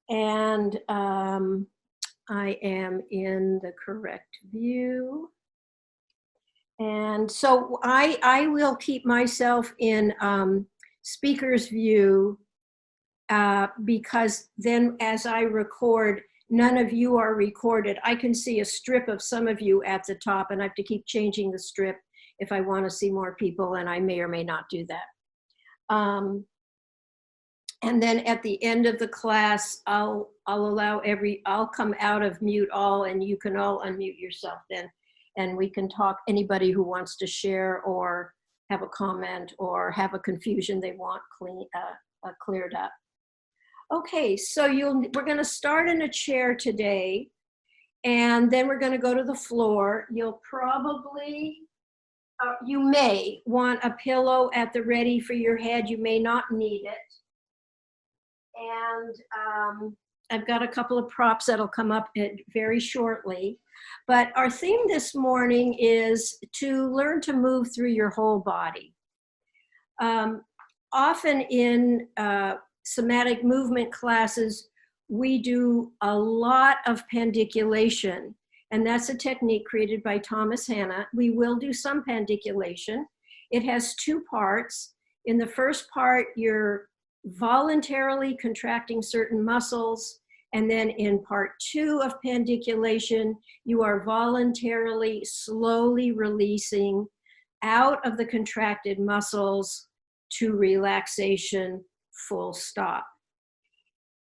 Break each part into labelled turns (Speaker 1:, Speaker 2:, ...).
Speaker 1: And I am in the correct view. And so I will keep myself in speaker's view because then as I record, none of you are recorded. I can see a strip of some of you at the top, and I have to keep changing the strip if I want to see more people, and I may or may not do that. And then at the end of the class, I'll come out of mute all, and you can all unmute yourself then, and we can talk, anybody who wants to share or have a comment or have a confusion they want cleared up. Okay, so we're gonna start in a chair today, and then we're gonna go to the floor. You'll probably, you may want a pillow at the ready for your head. You may not need it. And I've got a couple of props that'll come up very shortly. But our theme this morning is to learn to move through your whole body. Often in somatic movement classes, we do a lot of pandiculation, and that's a technique created by Thomas Hanna. We will do some pandiculation. It has two parts. In the first part, you're voluntarily contracting certain muscles, and then in part two of pandiculation, you are voluntarily slowly releasing out of the contracted muscles to relaxation, full stop.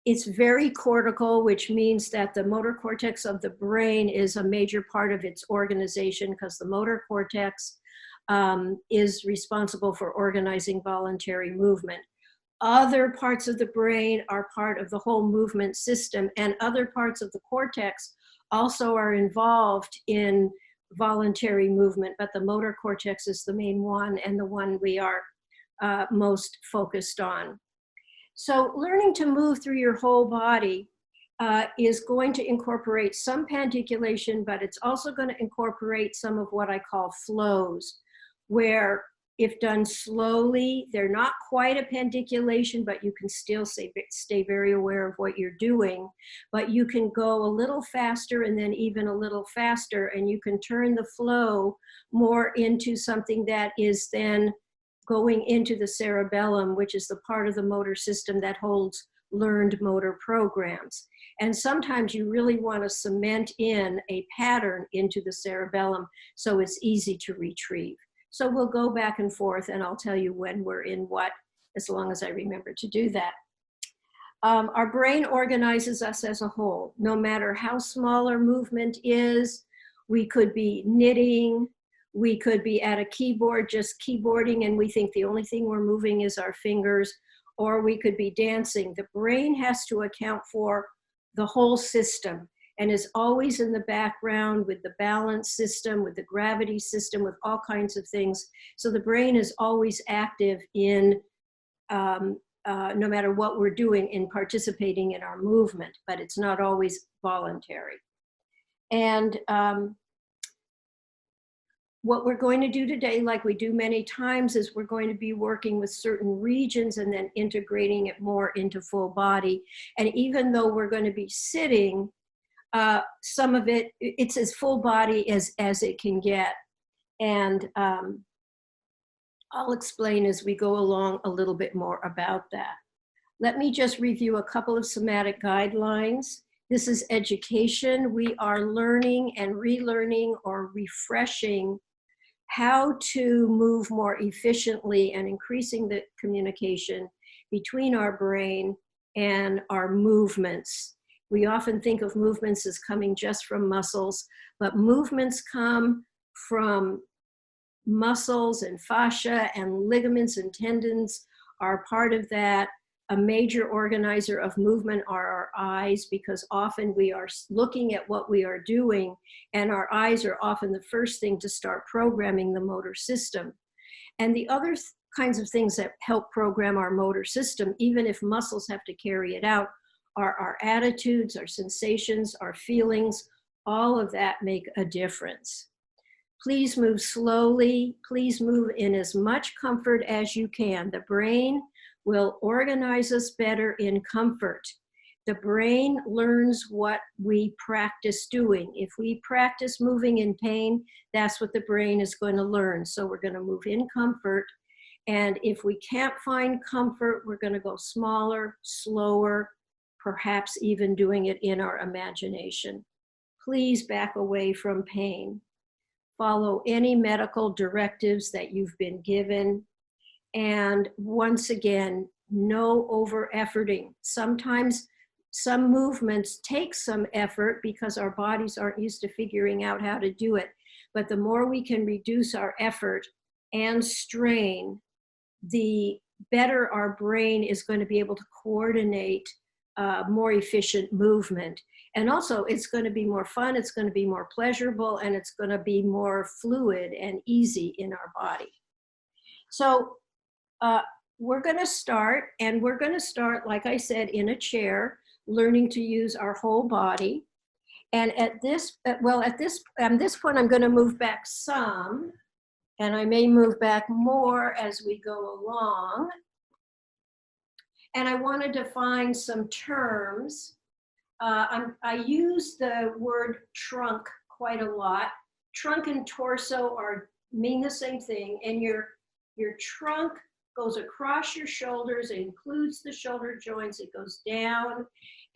Speaker 1: It's very cortical, which means that the motor cortex of the brain is a major part of its organization, because the motor cortex is responsible for organizing voluntary movement. Other parts of the brain are part of the whole movement system, and other parts of the cortex also are involved in voluntary movement, but the motor cortex is the main one and the one we are most focused on. So learning to move through your whole body is going to incorporate some pandiculation, but it's also going to incorporate some of what I call flows, where if done slowly, they're not quite a pandiculation, but you can still stay very aware of what you're doing. But you can go a little faster and then even a little faster, and you can turn the flow more into something that is then going into the cerebellum, which is the part of the motor system that holds learned motor programs. And sometimes you really want to cement in a pattern into the cerebellum so it's easy to retrieve. So we'll go back and forth, and I'll tell you when we're in what, as long as I remember to do that. Our brain organizes us as a whole. No matter how small our movement is, we could be knitting, we could be at a keyboard just keyboarding, and we think the only thing we're moving is our fingers, or we could be dancing. The brain has to account for the whole system, and is always in the background with the balance system, with the gravity system, with all kinds of things. So the brain is always active in, no matter what we're doing, in participating in our movement, but it's not always voluntary. And what we're going to do today, like we do many times, is we're going to be working with certain regions and then integrating it more into full body. And even though we're going to be sitting, some of it's as full body as it can get. And I'll explain as we go along a little bit more about that. Let me just review a couple of somatic guidelines. This is education. We are learning and relearning or refreshing how to move more efficiently and increasing the communication between our brain and our movements. We often think of movements as coming just from muscles, but movements come from muscles and fascia, and ligaments and tendons are part of that. A major organizer of movement are our eyes, because often we are looking at what we are doing, and our eyes are often the first thing to start programming the motor system. And the other kinds of things that help program our motor system, even if muscles have to carry it out, are our attitudes, our sensations, our feelings. All of that make a difference. Please move slowly. Please move in as much comfort as you can. The brain will organize us better in comfort. The brain learns what we practice doing. If we practice moving in pain, that's what the brain is going to learn. So we're going to move in comfort. And if we can't find comfort, we're going to go smaller, slower, perhaps even doing it in our imagination. Please back away from pain. Follow any medical directives that you've been given. And once again, no over-efforting. Sometimes some movements take some effort because our bodies aren't used to figuring out how to do it. But the more we can reduce our effort and strain, the better our brain is going to be able to coordinate more efficient movement. And also, it's going to be more fun, it's going to be more pleasurable, and it's going to be more fluid and easy in our body. So we're going to start, and we're going to start, like I said, in a chair, learning to use our whole body. And at this point, I'm going to move back some, and I may move back more as we go along. And I want to define some terms. I use the word trunk quite a lot. Trunk and torso mean the same thing, and your trunk goes across your shoulders. It includes the shoulder joints. It goes down,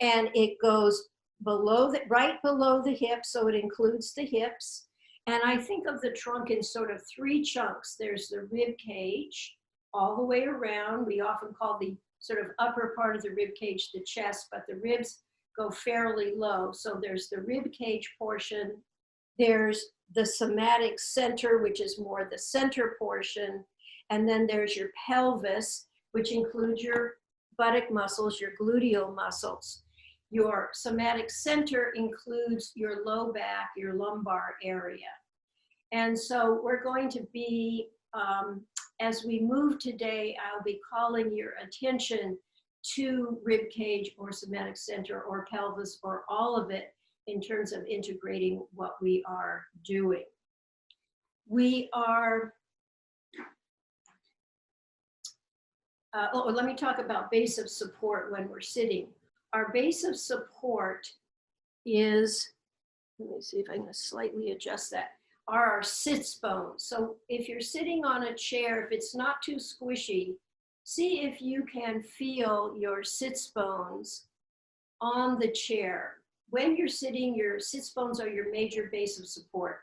Speaker 1: and it goes right below the hips, so it includes the hips. And I think of the trunk in sort of three chunks. There's the rib cage all the way around. We often call the sort of upper part of the rib cage the chest, but the ribs go fairly low. So there's the rib cage portion. There's the somatic center, which is more the center portion. And then there's your pelvis, which includes your buttock muscles, your gluteal muscles. Your somatic center includes your low back, your lumbar area. And so we're going to be, as we move today, I'll be calling your attention to rib cage or somatic center or pelvis or all of it in terms of integrating what we are doing. We are, let me talk about base of support when we're sitting. Our base of support is, let me see if I can slightly adjust that, are our sits bones. So if you're sitting on a chair, if it's not too squishy, see if you can feel your sits bones on the chair. When you're sitting, your sits bones are your major base of support.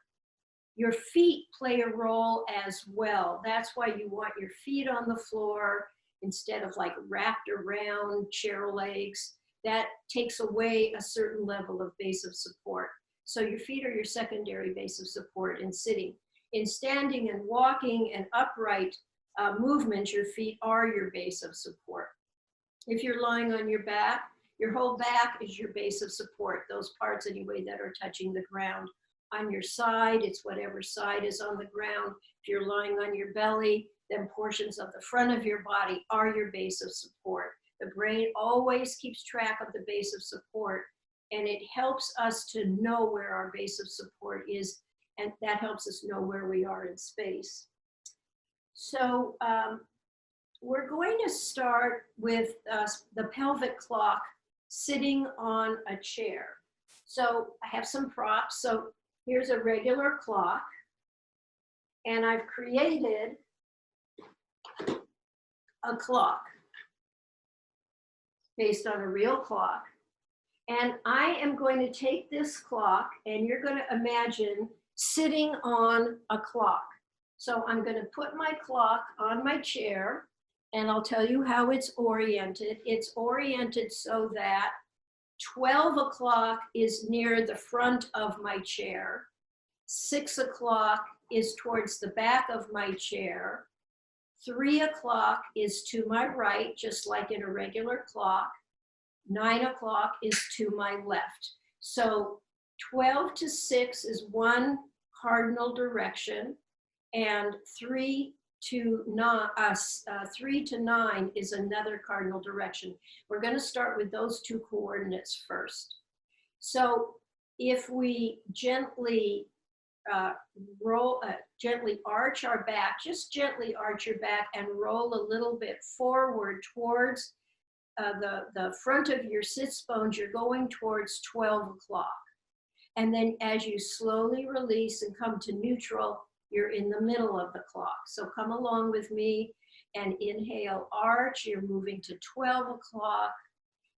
Speaker 1: Your feet play a role as well. That's why you want your feet on the floor instead of like wrapped around chair legs. That takes away a certain level of base of support. So your feet are your secondary base of support in sitting. In standing and walking and upright movement, your feet are your base of support. If you're lying on your back, your whole back is your base of support, those parts anyway that are touching the ground. On your side, it's whatever side is on the ground. If you're lying on your belly, then portions of the front of your body are your base of support. The brain always keeps track of the base of support, and it helps us to know where our base of support is, and that helps us know where we are in space. So we're going to start with the pelvic clock sitting on a chair. So I have some props. So here's a regular clock, and I've created a clock based on a real clock. And I am going to take this clock, and you're going to imagine sitting on a clock. So I'm going to put my clock on my chair, and I'll tell you how it's oriented. It's oriented so that 12 o'clock is near the front of my chair. 6 o'clock is towards the back of my chair. 3 o'clock is to my right, just like in a regular clock. 9 o'clock is to my left. So 12 to 6 is one cardinal direction, and 3 to 9 is another cardinal direction. We're going to start with those two coordinates first. So if we gently gently arch our back, just gently arch your back and roll a little bit forward towards the front of your sits bones, you're going towards 12 o'clock. And then as you slowly release and come to neutral, you're in the middle of the clock. So come along with me and inhale, arch, you're moving to 12 o'clock,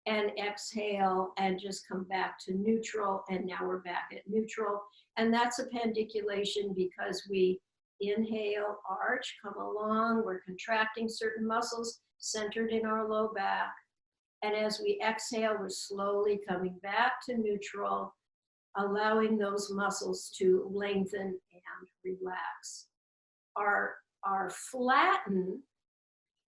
Speaker 1: and exhale and just come back to neutral. And now we're back at neutral. And that's a pandiculation because we inhale, arch, come along, we're contracting certain muscles centered in our low back. And as we exhale, we're slowly coming back to neutral, allowing those muscles to lengthen and relax. Our flatten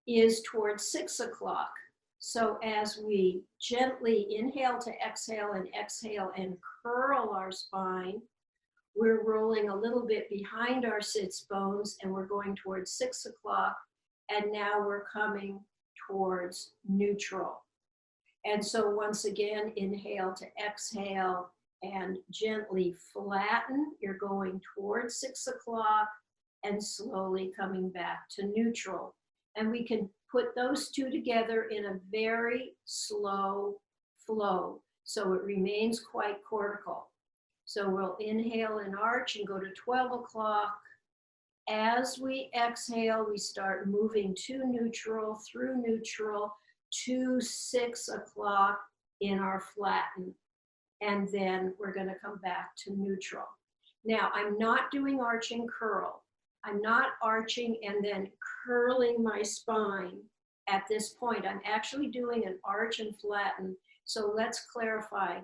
Speaker 1: is towards 6 o'clock. So as we gently inhale to exhale and curl our spine, we're rolling a little bit behind our sits bones and we're going towards 6 o'clock. And now we're coming towards neutral. And so once again, inhale to exhale and gently flatten. You're going towards 6 o'clock and slowly coming back to neutral. And we can put those two together in a very slow flow, so it remains quite cortical. So we'll inhale and arch and go to 12 o'clock. As we exhale, we start moving to neutral, through neutral, to 6 o'clock in our flatten. And then we're going to come back to neutral. Now, I'm not doing arch and curl. I'm not arching and then curling my spine at this point. I'm actually doing an arch and flatten. So let's clarify.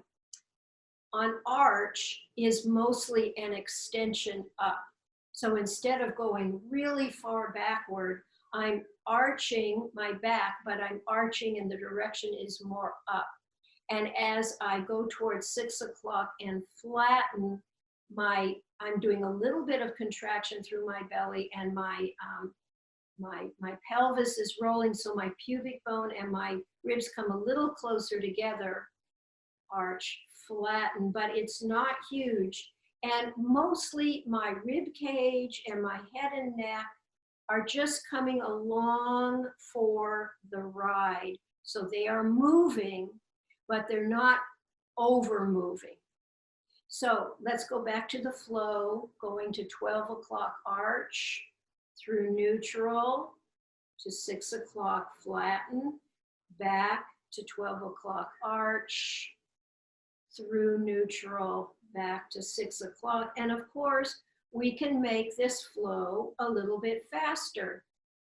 Speaker 1: On arch is mostly an extension up. So instead of going really far backward, I'm arching my back, but I'm arching and the direction is more up. And as I go towards 6 o'clock and flatten, I'm doing a little bit of contraction through my belly, and my pelvis is rolling, so my pubic bone and my ribs come a little closer together. Arch, flatten, but it's not huge. And mostly my rib cage and my head and neck are just coming along for the ride. So they are moving, but they're not over moving. So let's go back to the flow, going to 12 o'clock arch, through neutral, to 6 o'clock flatten, back to 12 o'clock arch, through neutral, back to 6 o'clock. And of course, we can make this flow a little bit faster.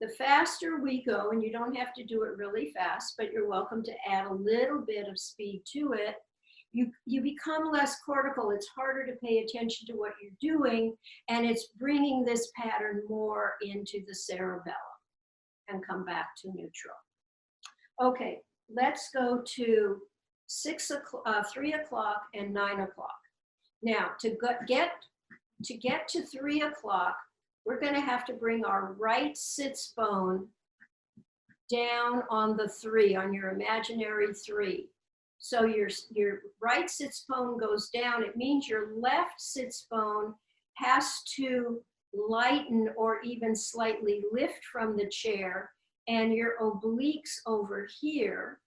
Speaker 1: The faster we go, and you don't have to do it really fast, but you're welcome to add a little bit of speed to it, you become less cortical. It's harder to pay attention to what you're doing, and it's bringing this pattern more into the cerebellum. And come back to neutral. Okay, let's go to 3 o'clock and 9 o'clock. Now, to get to 3 o'clock, we're going to have to bring our right sits bone down on the 3, on your imaginary 3. So your right sits bone goes down. It means your left sits bone has to lighten or even slightly lift from the chair, and your obliques over here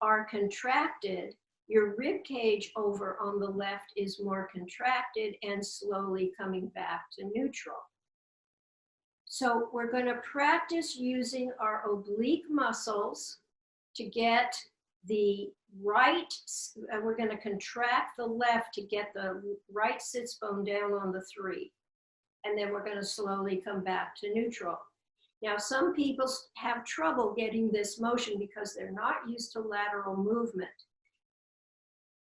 Speaker 1: are contracted. Your rib cage over on the left is more contracted and slowly coming back to neutral. So we're going to practice using our oblique muscles to get the right, we're going to contract the left to get the right sits bone down on the 3. And then we're going to slowly come back to neutral. Now, some people have trouble getting this motion because they're not used to lateral movement.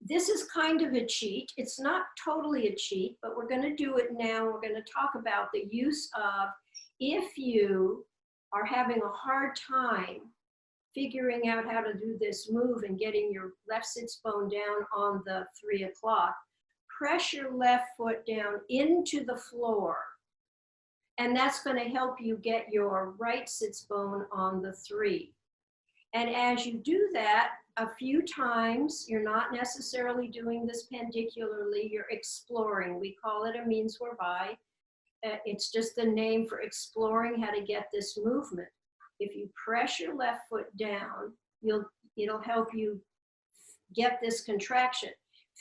Speaker 1: This is kind of a cheat. It's not totally a cheat, but we're going to do it now. We're going to talk about the use of, if you are having a hard time figuring out how to do this move and getting your left sits bone down on the 3 o'clock, press your left foot down into the floor. And that's going to help you get your right sits bone on the 3. And as you do that a few times, you're not necessarily doing this pendicularly, you're exploring. We call it a means whereby. It's just the name for exploring how to get this movement. If you press your left foot down, it'll help you get this contraction.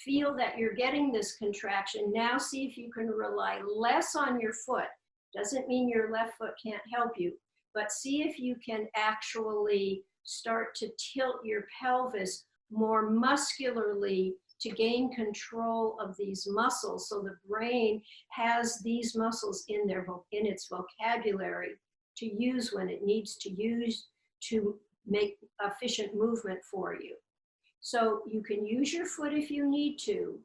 Speaker 1: Feel that you're getting this contraction. Now see if you can rely less on your foot. Doesn't mean your left foot can't help you, but see if you can actually start to tilt your pelvis more muscularly to gain control of these muscles, so the brain has these muscles in its vocabulary to use when it needs to use to make efficient movement for you. So you can use your foot if you need to,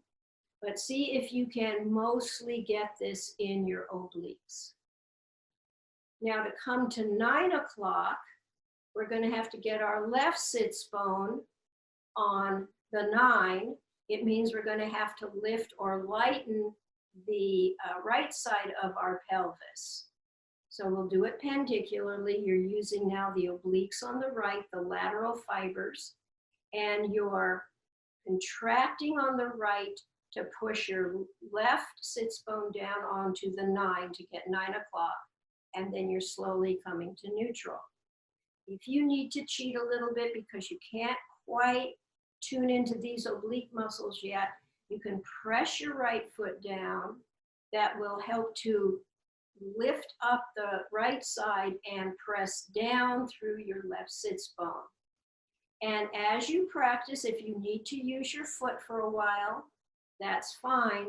Speaker 1: but see if you can mostly get this in your obliques. Now to come to 9 o'clock, we're going to have to get our left sits bone on the 9. It means we're going to have to lift or lighten the right side of our pelvis. So we'll do it pendicularly. You're using now the obliques on the right, the lateral fibers, and you're contracting on the right to push your left sits bone down onto the 9 to get 9 o'clock, and then you're slowly coming to neutral. If you need to cheat a little bit because you can't quite tune into these oblique muscles yet, you can press your right foot down. That will help to lift up the right side and press down through your left sits bone. And as you practice, if you need to use your foot for a while, that's fine,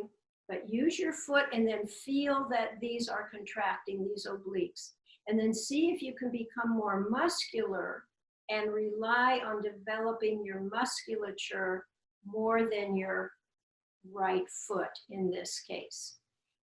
Speaker 1: but use your foot and then feel that these are contracting, these obliques. And then see if you can become more muscular and rely on developing your musculature more than your right foot in this case.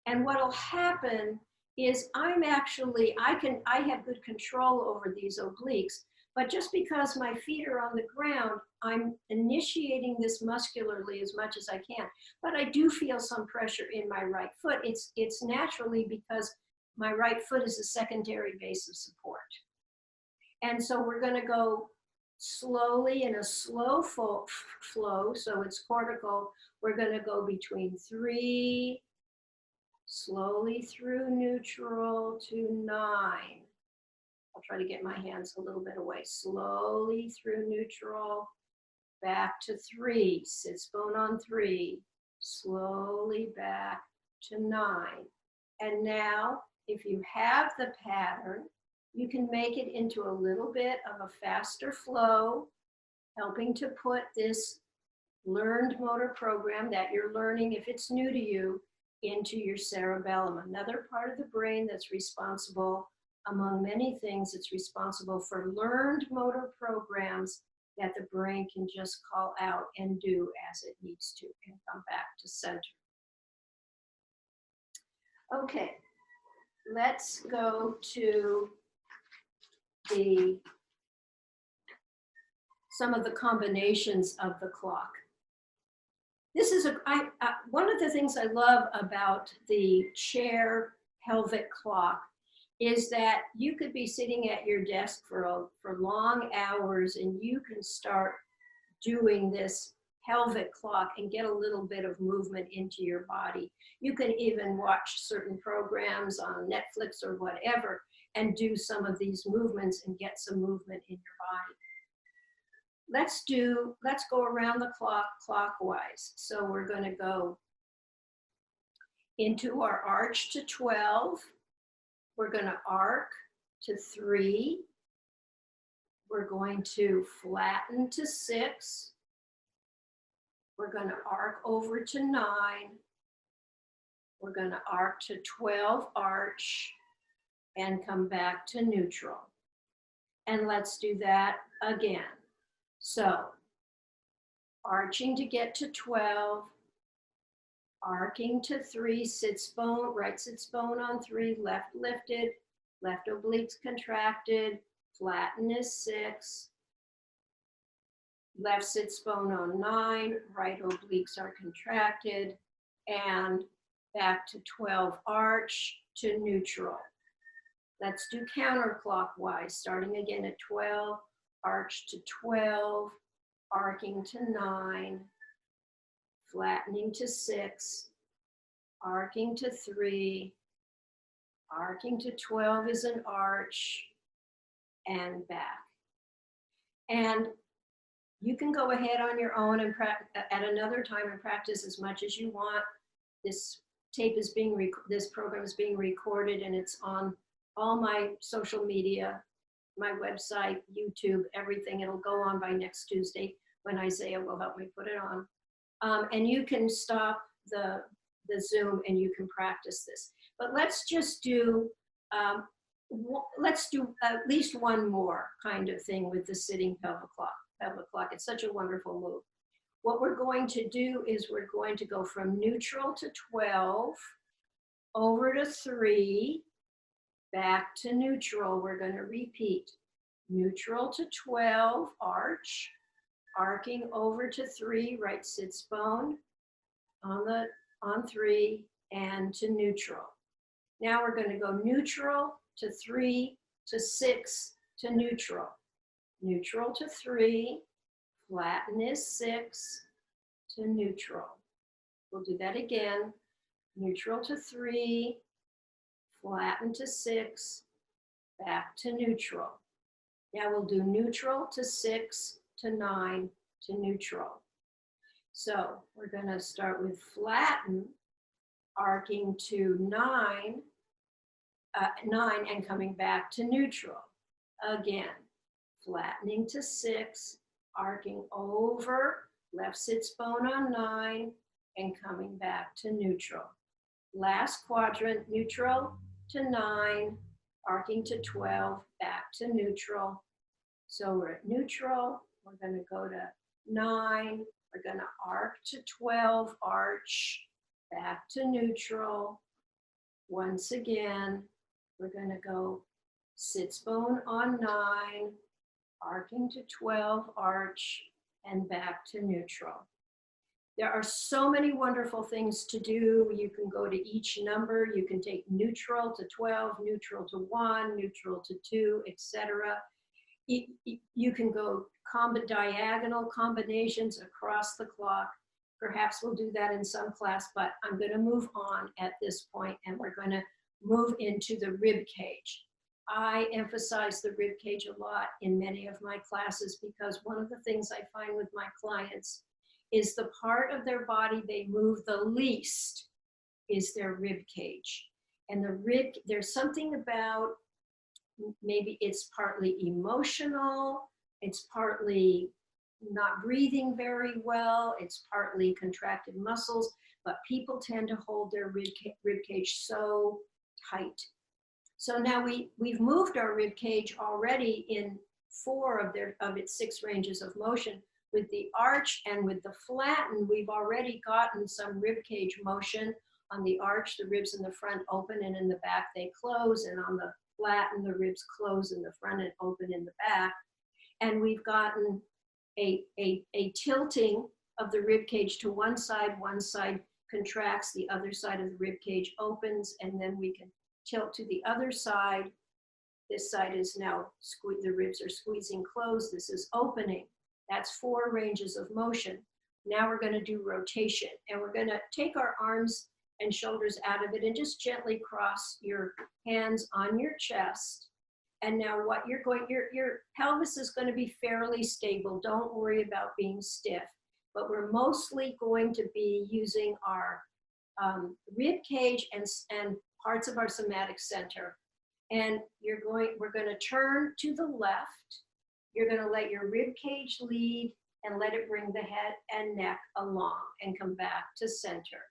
Speaker 1: And what'll happen is I have good control over these obliques, but just because my feet are on the ground, I'm initiating this muscularly as much as I can. But I do feel some pressure in my right foot. It's naturally because my right foot is a secondary base of support. And so we're going to go slowly in a slow flow, so it's cortical. We're going to go between 3, slowly through neutral to 9. I'll try to get my hands a little bit away. Slowly through neutral, back to 3, sits bone on 3, slowly back to 9. And now, if you have the pattern, you can make it into a little bit of a faster flow, helping to put this learned motor program that you're learning, if it's new to you, into your cerebellum, another part of the brain that's responsible, among many things, it's responsible for learned motor programs that the brain can just call out and do as it needs to and come back to center. Okay, let's go to some of the combinations of the clock. This is one of the things I love about the chair pelvic clock is that you could be sitting at your desk for long hours and you can start doing this pelvic clock and get a little bit of movement into your body. You can even watch certain programs on Netflix or whatever and do some of these movements and get some movement in your body. Let's go around the clock clockwise. So we're going to go into our arch to 12. We're going to arc to 3. We're going to flatten to 6. We're going to arc over to 9. We're going to arc to 12 arch and come back to neutral. And let's do that again. So, arching to get to 12, arcing to 3, sits bone, right sits bone on 3, left lifted, left obliques contracted, flatten is 6, left sits bone on 9, right obliques are contracted, and back to 12 arch to neutral. Let's do counterclockwise, starting again at 12, arch to 12, arcing to 9, flattening to 6, arcing to 3, arcing to 12 is an arch, and back. And You can go ahead on your own and at another time and practice as much as you want. This this program is being recorded, and it's on all my social media, my website, YouTube, everything. It'll go on by next Tuesday when Isaiah will help me put it on. And you can stop the Zoom and you can practice this. But let's just do, let's do at least one more kind of thing with the sitting pelvic clock. It's such a wonderful move. What we're going to do is we're going to go from neutral to 12, over to 3, back to neutral. We're going to repeat. Neutral to 12, arch, arcing over to 3, right sits bone on 3, and to neutral. Now we're going to go neutral to 3 to 6 to neutral. Neutral to 3, flatten is 6 to neutral. We'll do that again. Neutral to 3, flatten to 6, back to neutral. Now we'll do neutral to 6 to 9 to neutral. So we're going to start with flatten, arcing to 9 and coming back to neutral. Again, flattening to 6, arcing over, left sits bone on 9, and coming back to neutral. Last quadrant, neutral to 9, arcing to 12, back to neutral. So we're at neutral, we're going to go to 9, we're going to arc to 12, arch, back to neutral. Once again, we're going to go sits bone on 9, arcing to 12, arch, and back to neutral. There are so many wonderful things to do. You can go to each number. You can take neutral to 12, neutral to 1, neutral to 2, etc. You can go diagonal combinations across the clock. Perhaps we'll do that in some class, but I'm going to move on at this point, and we're going to move into the rib cage. I emphasize the rib cage a lot in many of my classes because one of the things I find with my clients is the part of their body they move the least is their rib cage. And there's something about, maybe it's partly emotional, it's partly not breathing very well, it's partly contracted muscles, but people tend to hold their rib cage so tight. So now we've moved our rib cage already in 4 of its 6 ranges of motion. With the arch and with the flatten, we've already gotten some rib cage motion. On the arch, the ribs in the front open and in the back they close, and on the flatten, the ribs close in the front and open in the back. And we've gotten a tilting of the rib cage to one side contracts, the other side of the rib cage opens, and then we can tilt to the other side. This side is now, the ribs are squeezing closed, this is opening. That's 4 ranges of motion. Now we're going to do rotation, and we're going to take our arms and shoulders out of it and just gently cross your hands on your chest. And now what your pelvis is going to be fairly stable. Don't worry about being stiff, but we're mostly going to be using our rib cage and parts of our somatic center. And we're going to turn to the left. You're going to let your rib cage lead and let it bring the head and neck along and come back to center.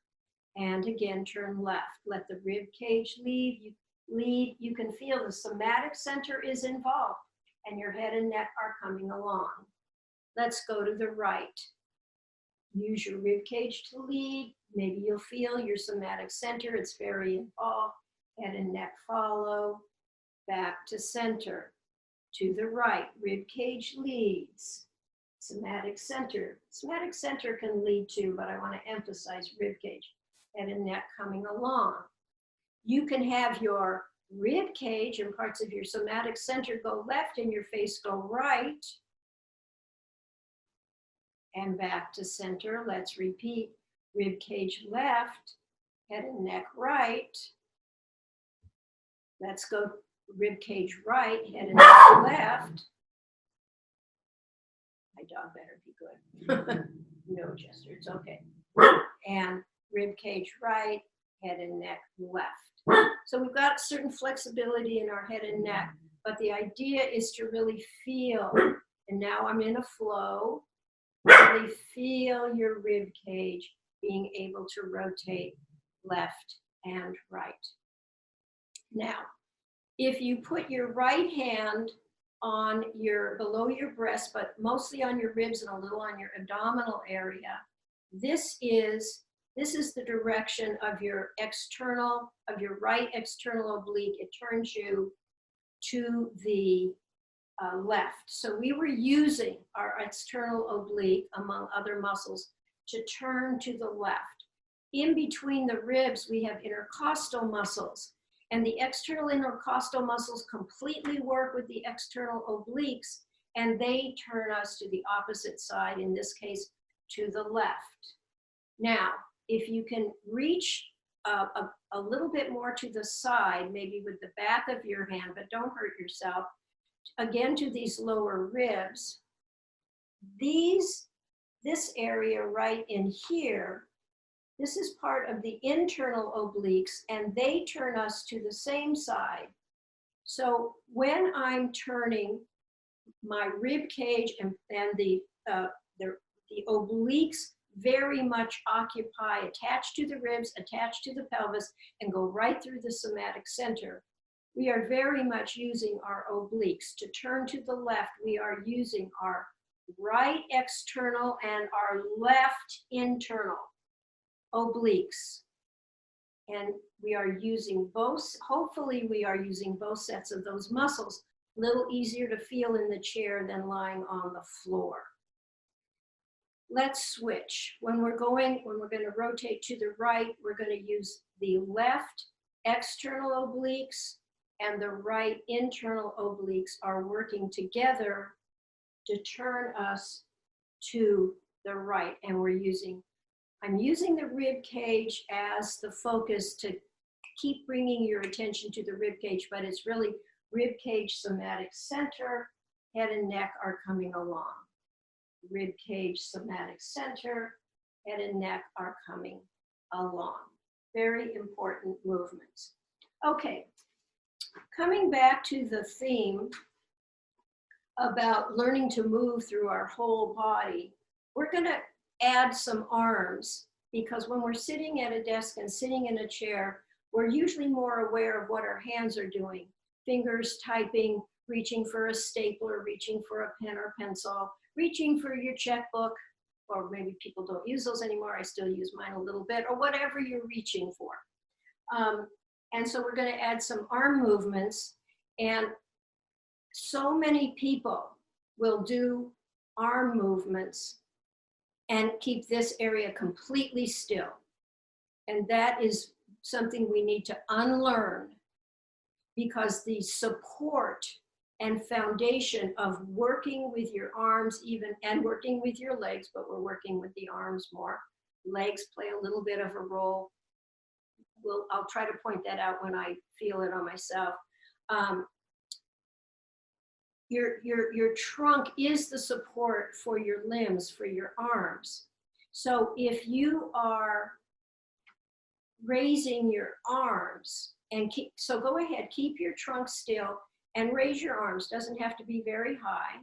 Speaker 1: And again, turn left. Let the rib cage lead. You can feel the somatic center is involved and your head and neck are coming along. Let's go to the right. Use your rib cage to lead. Maybe you'll feel your somatic center. It's very involved. Head and neck follow. Back to center. To the right, rib cage leads. Somatic center. Somatic center can lead too, but I want to emphasize rib cage. Head and neck coming along. You can have your rib cage and parts of your somatic center go left and your face go right. And back to center. Let's repeat. Rib cage left, head and neck right. Let's go rib cage right, head and neck left. I dog better be good. No, Chester, it's okay. And rib cage right, head and neck left. So we've got certain flexibility in our head and neck, but the idea is to really feel, and now I'm in a flow, really feel your rib cage being able to rotate left and right. Now, if you put your right hand on below your breast, but mostly on your ribs and a little on your abdominal area, this is the direction of your right external oblique. It turns you to the left. So we were using our external oblique, among other muscles, to turn to the left. In between the ribs, we have intercostal muscles. And the external intercostal muscles completely work with the external obliques, and they turn us to the opposite side, in this case, to the left. Now, if you can reach a little bit more to the side, maybe with the back of your hand, but don't hurt yourself, again to these lower ribs, this area right in here, this is part of the internal obliques, and they turn us to the same side. So when I'm turning my rib cage and the obliques very much occupy, attached to the ribs, attached to the pelvis, and go right through the somatic center, we are very much using our obliques. To turn to the left, we are using our right external and our left internal obliques. And we are using both, hopefully we are using both sets of those muscles. A little easier to feel in the chair than lying on the floor. Let's switch. When we're going to rotate to the right, we're going to use the left external obliques, and the right internal obliques are working together to turn us to the right. And I'm using the rib cage as the focus to keep bringing your attention to the rib cage, but it's really rib cage, somatic center, head and neck are coming along. Rib cage, somatic center, head and neck are coming along. Very important movements. Okay, coming back to the theme about learning to move through our whole body, we're going to add some arms, because when we're sitting at a desk and sitting in a chair, we're usually more aware of what our hands are doing. Fingers typing, reaching for a stapler, reaching for a pen or pencil, reaching for your checkbook, or maybe people don't use those anymore. I still use mine a little bit, or whatever you're reaching for. And so we're going to add some arm movements. And so many people will do arm movements and keep this area completely still. And that is something we need to unlearn, because the support and foundation of working with your arms and working with your legs, but we're working with the arms more. Legs play a little bit of a role. I'll try to point that out when I feel it on myself. Your trunk is the support for your limbs, for your arms. So if you are raising your arms, so go ahead, keep your trunk still and raise your arms. Doesn't have to be very high.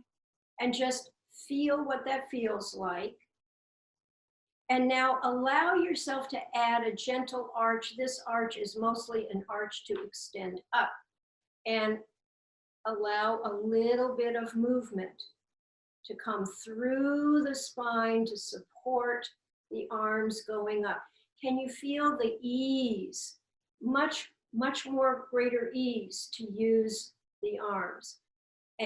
Speaker 1: And just feel what that feels like. And now allow yourself to add a gentle arch. This arch is mostly an arch to extend up. And allow a little bit of movement to come through the spine to support the arms going up. Can you feel the ease? Much more greater ease to use the arms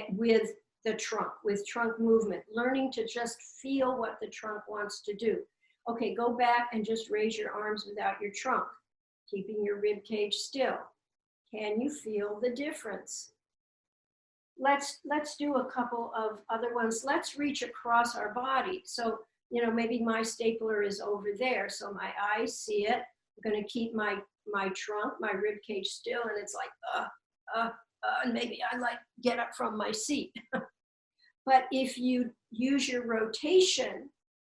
Speaker 1: with the trunk, with trunk movement, learning to just feel what the trunk wants to do. Okay, go back and just raise your arms without your trunk, keeping your rib cage still. Can you feel the difference? Let's do a couple of other ones. Let's reach across our body. So, maybe my stapler is over there, so my eyes see it. I'm going to keep my trunk, my rib cage still, and it's like, and maybe I get up from my seat. But if you use your rotation,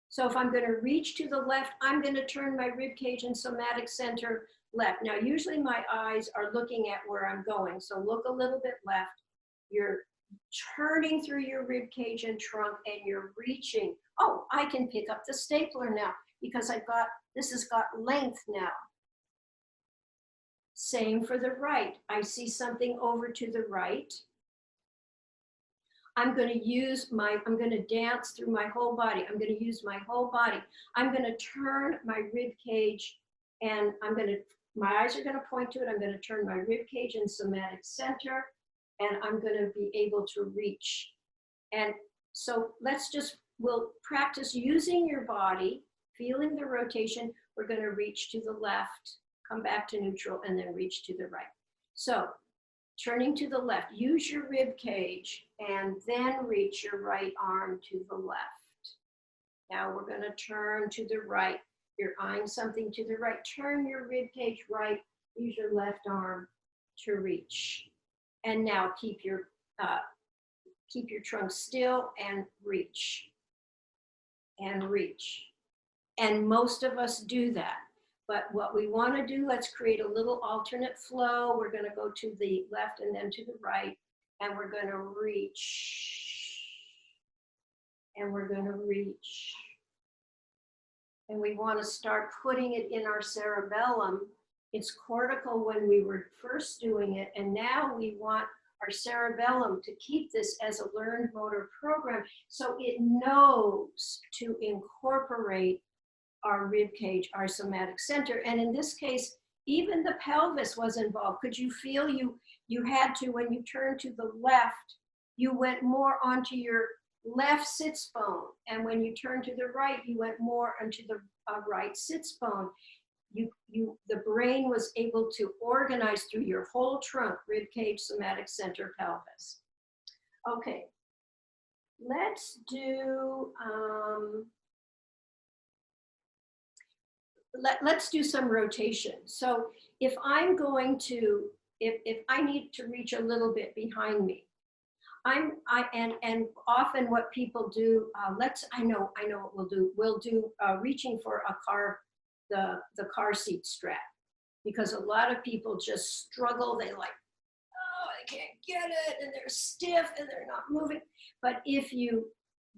Speaker 1: so if I'm going to reach to the left, I'm going to turn my rib cage and somatic center left. Now, usually my eyes are looking at where I'm going. So look a little bit left. You're turning through your rib cage and trunk and you're reaching. Oh, I can pick up the stapler now because this has got length now. Same for the right. I see something over to the right. I'm going to dance through my whole body. I'm going to use my whole body. I'm going to turn my rib cage and my eyes are going to point to it. I'm going to turn my rib cage and somatic center and I'm going to be able to reach. And so we'll practice using your body, feeling the rotation. We're going to reach to the left, come back to neutral, and then reach to the right. So turning to the left, use your rib cage and then reach your right arm to the left. Now we're going to turn to the right. You're eyeing something to the right. Turn your rib cage right. Use your left arm to reach. And now keep your trunk still and reach. And reach. And most of us do that. But what we want to do, let's create a little alternate flow. We're going to go to the left and then to the right. And we're going to reach. And we're going to reach. And we want to start putting it in our cerebellum. It's cortical when we were first doing it. And now we want our cerebellum to keep this as a learned motor program so it knows to incorporate our rib cage, our somatic center. And in this case, even the pelvis was involved. Could you feel you had to, when you turned to the left, you went more onto your left sits bone. And when you turned to the right, you went more onto the right sits bone. The brain was able to organize through your whole trunk, rib cage, somatic center, pelvis. Okay, let's do, let's do some rotation. So if I'm going to, if I need to reach a little bit behind me, and often what people do, I know what we'll do reaching for a car, the car seat strap, because a lot of people just struggle. They like, oh, I can't get it, and they're stiff and they're not moving. But if you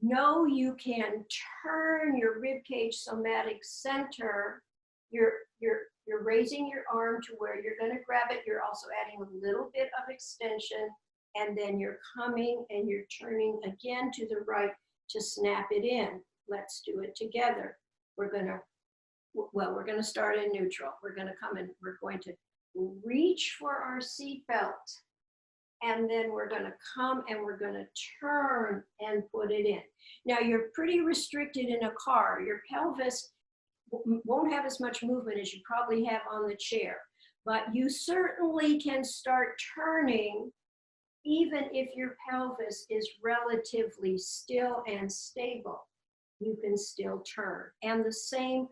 Speaker 1: know you can turn your rib cage somatic center, you're raising your arm to where you're going to grab it. You're also adding a little bit of extension, and then you're coming and you're turning again to the right to snap it in. Let's do it together. We're going to start in neutral. We're going to come in, we're going to reach for our seat belt, and then we're going to come and we're going to turn and put it in. Now you're pretty restricted in a car. Your pelvis won't have as much movement as you probably have on the chair, but you certainly can start turning even if your pelvis is relatively still and stable. You can still turn. And the same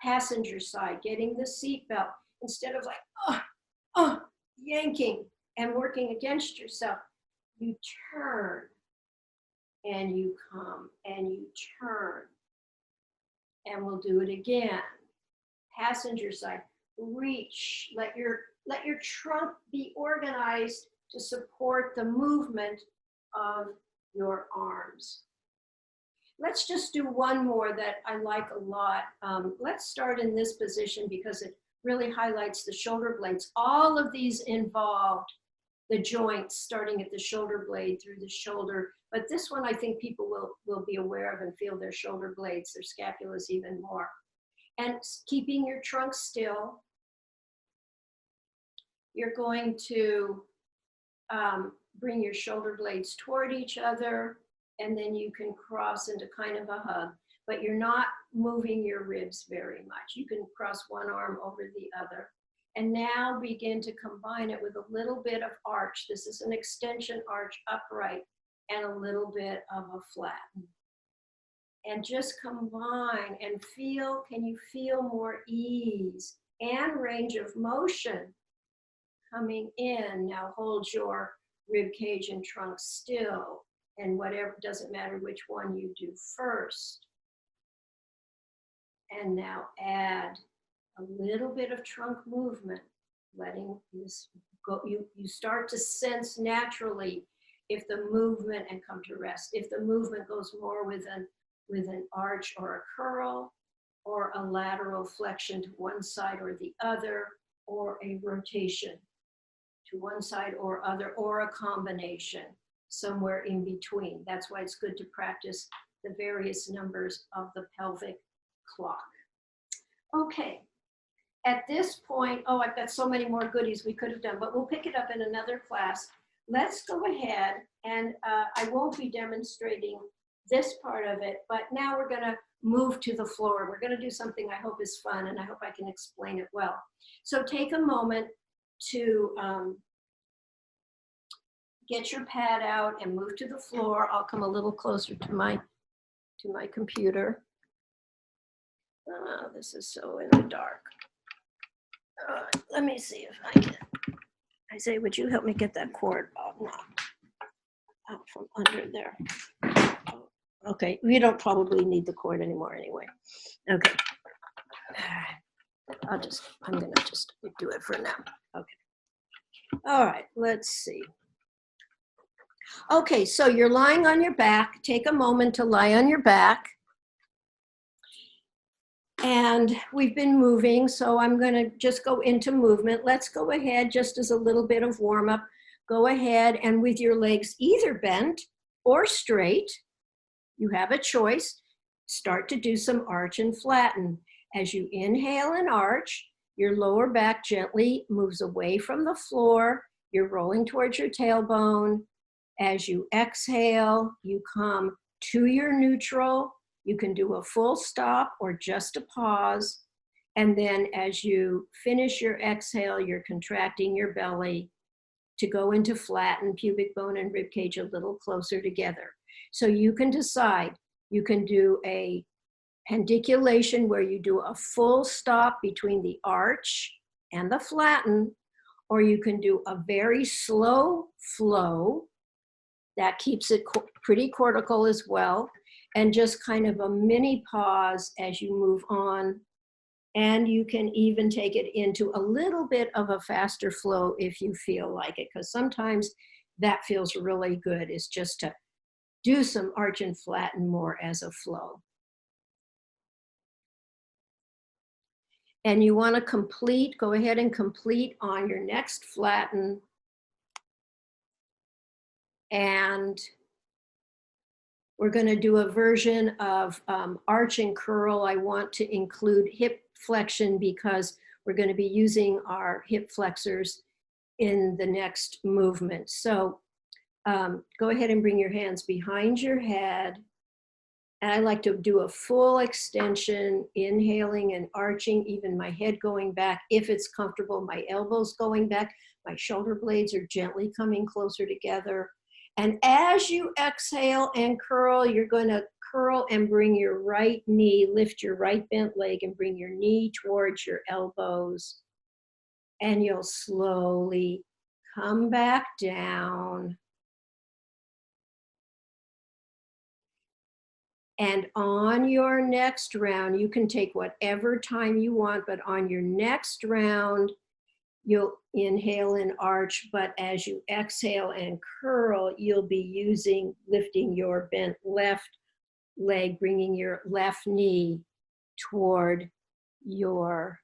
Speaker 1: passenger side, getting the seat belt, instead of like, yanking and working against yourself, you turn and you come and you turn. And we'll do it again. Passenger side, reach, let your trunk be organized to support the movement of your arms. Let's just do one more that I like a lot. Let's start in this position because it really highlights the shoulder blades. All of these involved the joints starting at the shoulder blade through the shoulder. But this one I think people will be aware of and feel their shoulder blades, their scapulas even more. And keeping your trunk still, you're going to bring your shoulder blades toward each other, and then you can cross into kind of a hug, but you're not moving your ribs very much. You can cross one arm over the other. And now begin to combine it with a little bit of arch. This is an extension arch upright and a little bit of a flatten. And just combine and feel, can you feel more ease and range of motion coming in? Now hold your rib cage and trunk still. and whatever, doesn't matter which one you do first. And now add a little bit of trunk movement, letting this go. You start to sense naturally if the movement, and come to rest, if the movement goes more with an arch or a curl, or a lateral flexion to one side or the other, or a rotation to one side or other, or a combination somewhere in between. That's why it's good to practice the various numbers of the pelvic clock. Okay, at this point, oh, I've got so many more goodies we could have done, but we'll pick it up in another class. Let's go ahead, and I won't be demonstrating this part of it, but now we're gonna move to the floor. We're gonna do something I hope is fun, and I hope I can explain it well. So take a moment to get your pad out and move to the floor. I'll come a little closer to my computer. This is so in the dark. Let me see if I can. Isaiah, would you help me get that cord out from under there? Oh, okay, we don't probably need the cord anymore anyway. Okay. I'm gonna just do it for now. Okay. All right, let's see. Okay, so you're lying on your back. Take a moment to lie on your back. And we've been moving, so I'm gonna just go into movement. Let's go ahead, just as a little bit of warm up, go ahead and with your legs either bent or straight, you have a choice, start to do some arch and flatten. As you inhale and arch, your lower back gently moves away from the floor. You're rolling towards your tailbone. As you exhale, you come to your neutral. You can do a full stop or just a pause. And then as you finish your exhale, you're contracting your belly to go into flatten, pubic bone and rib cage a little closer together. So you can decide, you can do a pendiculation where you do a full stop between the arch and the flatten, or you can do a very slow flow that keeps it pretty cortical as well, and just kind of a mini pause as you move on. And you can even take it into a little bit of a faster flow if you feel like it, because sometimes that feels really good, is just to do some arch and flatten more as a flow. And you want to complete, go ahead and complete on your next flatten. And we're going to do a version of arch and curl. I want to include hip flexion because we're going to be using our hip flexors in the next movement. So go ahead and bring your hands behind your head. And I like to do a full extension, inhaling and arching, even my head going back. If it's comfortable, my elbows going back, my shoulder blades are gently coming closer together. And as you exhale and curl, you're going to curl and bring your right knee, lift your right bent leg and bring your knee towards your elbows. And you'll slowly come back down. And on your next round, you can take whatever time you want, but on your next round, you'll inhale and arch, but as you exhale and curl, you'll be lifting your bent left leg, bringing your left knee toward your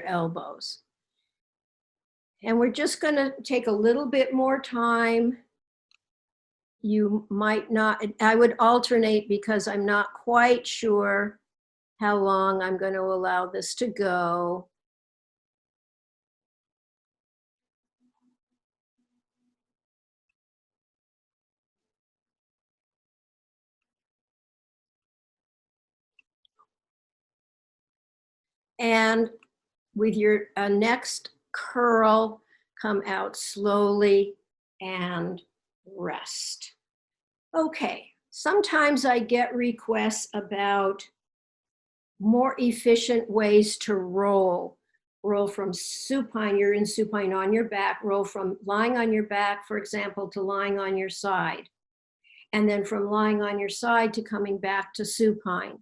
Speaker 1: elbows. And we're just going to take a little bit more time. You might not, I would alternate because I'm not quite sure how long I'm going to allow this to go. And with your next curl, come out slowly and rest. Okay, sometimes I get requests about more efficient ways to roll. roll from supine, you're in supine on your back, roll from lying on your back, for example, to lying on your side. And then from lying on your side to coming back to supine.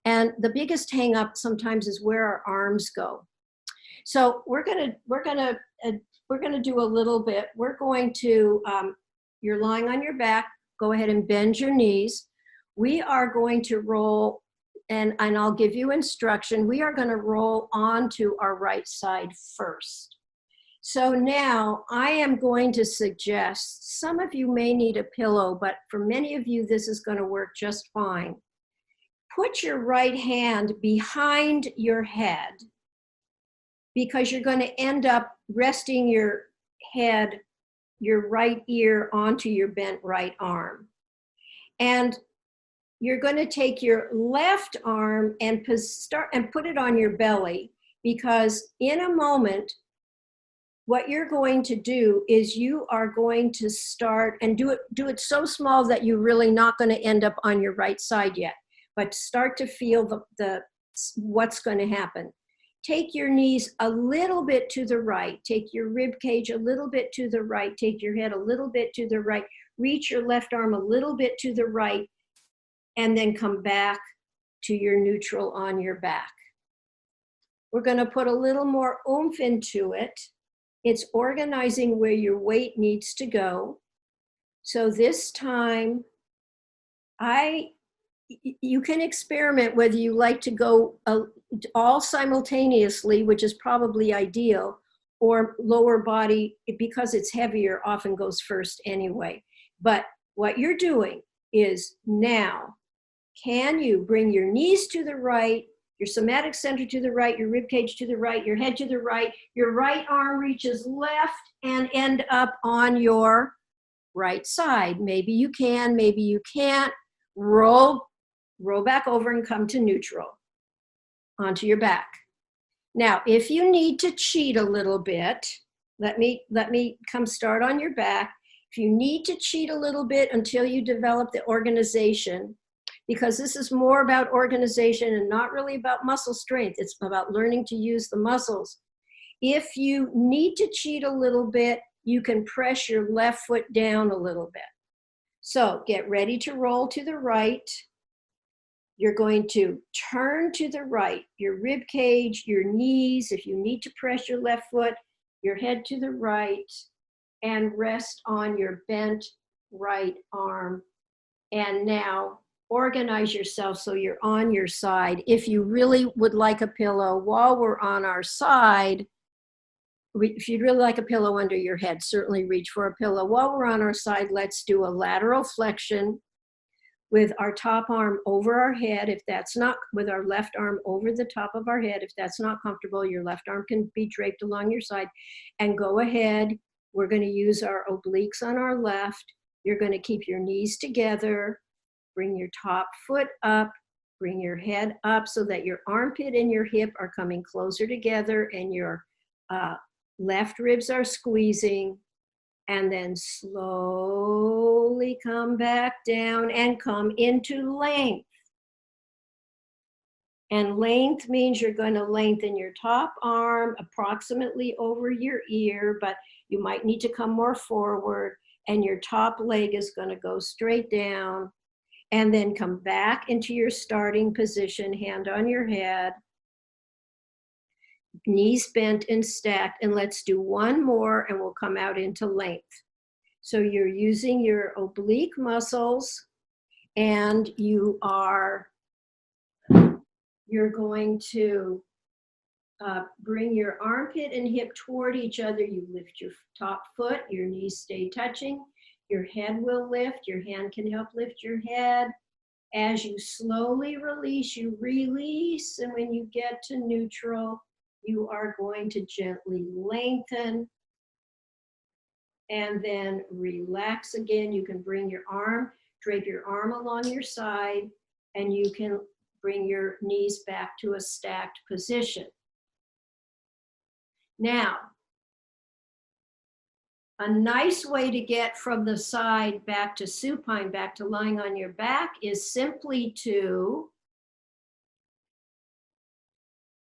Speaker 1: And the biggest hang up sometimes is where our arms go. So we're gonna do a little bit. We're going to, you're lying on your back, go ahead and bend your knees. We are going to roll, and I'll give you instruction. We are gonna roll onto our right side first. So now I am going to suggest, some of you may need a pillow, but for many of you, this is gonna work just fine. Put your right hand behind your head, because you're gonna end up resting your head, your right ear onto your bent right arm. And you're gonna take your left arm and put it on your belly, because in a moment, what you're going to do is you are going to start and do it so small that you're really not going to end up on your right side yet, but start to feel what's going to happen. Take your knees a little bit to the right, take your rib cage a little bit to the right, take your head a little bit to the right, reach your left arm a little bit to the right, and then come back to your neutral on your back. We're going to put a little more oomph into it. It's organizing where your weight needs to go. So this time, you can experiment whether you like to go all simultaneously, which is probably ideal, or lower body, because it's heavier, often goes first anyway. But what you're doing is now, can you bring your knees to the right, your somatic center to the right, your rib cage to the right, your head to the right, your right arm reaches left and end up on your right side. Maybe you can, maybe you can't. Roll back over and come to neutral onto your back. Now, if you need to cheat a little bit, let me come start on your back. If you need to cheat a little bit until you develop the organization, because this is more about organization and not really about muscle strength. It's about learning to use the muscles. If you need to cheat a little bit, you can press your left foot down a little bit. So get ready to roll to the right. You're going to turn to the right, your rib cage, your knees. If you need to press your left foot, your head to the right, and rest on your bent right arm. And now organize yourself so you're on your side. If you really would like a pillow while we're on our side, if you'd really like a pillow under your head, certainly reach for a pillow. While we're on our side, let's do a lateral flexion with our top arm over our head. If that's not, with our left arm over the top of our head. If that's not comfortable, your left arm can be draped along your side. And go ahead. We're going to use our obliques on our left. You're going to keep your knees together. Bring your top foot up, bring your head up so that your armpit and your hip are coming closer together and your left ribs are squeezing, and then slowly come back down and come into length. And length means you're going to lengthen your top arm approximately over your ear, but you might need to come more forward, and your top leg is going to go straight down. And then come back into your starting position, hand on your head, knees bent and stacked. And let's do one more and we'll come out into length. So you're using your oblique muscles, and you're going to bring your armpit and hip toward each other. You lift your top foot, your knees stay touching. Your head will lift, your hand can help lift your head. As you slowly release, you release, and when you get to neutral, you are going to gently lengthen and then relax again. You can bring your arm, drape your arm along your side, and you can bring your knees back to a stacked position. Now, a nice way to get from the side back to supine, back to lying on your back, is simply to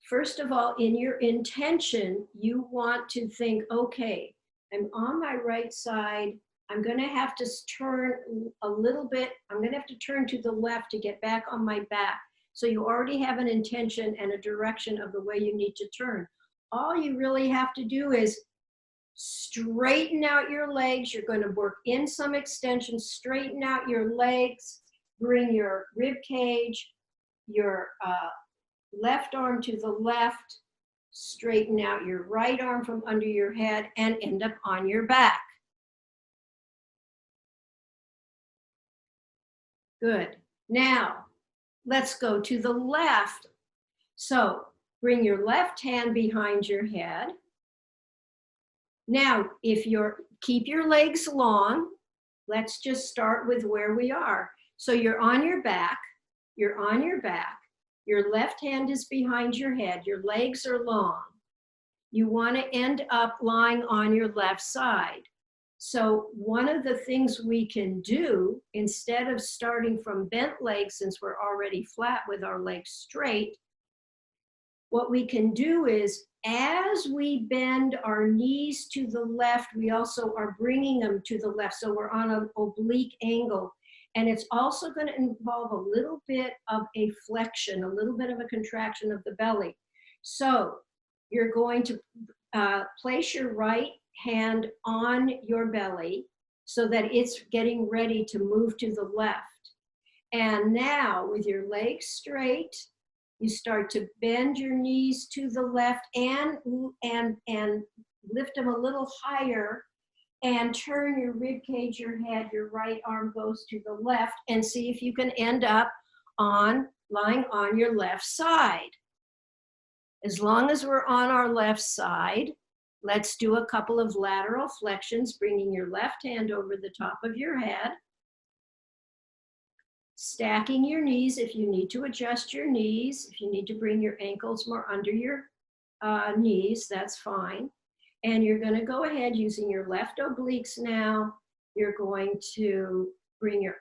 Speaker 1: First of all, in your intention, you want to think, okay, I'm on my right side. I'm going to have to turn a little bit. I'm going to have to turn to the left to get back on my back. So you already have an intention and a direction of the way you need to turn. All you really have to do is straighten out your legs. You're going to work in some extension, straighten out your legs, bring your rib cage, your left arm to the left, straighten out your right arm from under your head, and end up on your back. Good. Now, let's go to the left. So, bring your left hand behind your head. Now, keep your legs long, let's just start with where we are. So you're on your back, your left hand is behind your head, your legs are long. You want to end up lying on your left side. So one of the things we can do, instead of starting from bent legs, since we're already flat with our legs straight, what we can do is, as we bend our knees to the left, we also are bringing them to the left. So we're on an oblique angle. And it's also going to involve a little bit of a flexion, a little bit of a contraction of the belly. So you're going to place your right hand on your belly so that it's getting ready to move to the left. And now, with your legs straight, you start to bend your knees to the left and lift them a little higher, and turn your rib cage, your head, your right arm goes to the left, and see if you can end up lying on your left side. As long as we're on our left side, let's do a couple of lateral flexions, bringing your left hand over the top of your head, stacking your knees if you need to adjust your knees. If you need to bring your ankles more under your knees, that's fine. And you're going to go ahead using your left obliques now. You're going to bring your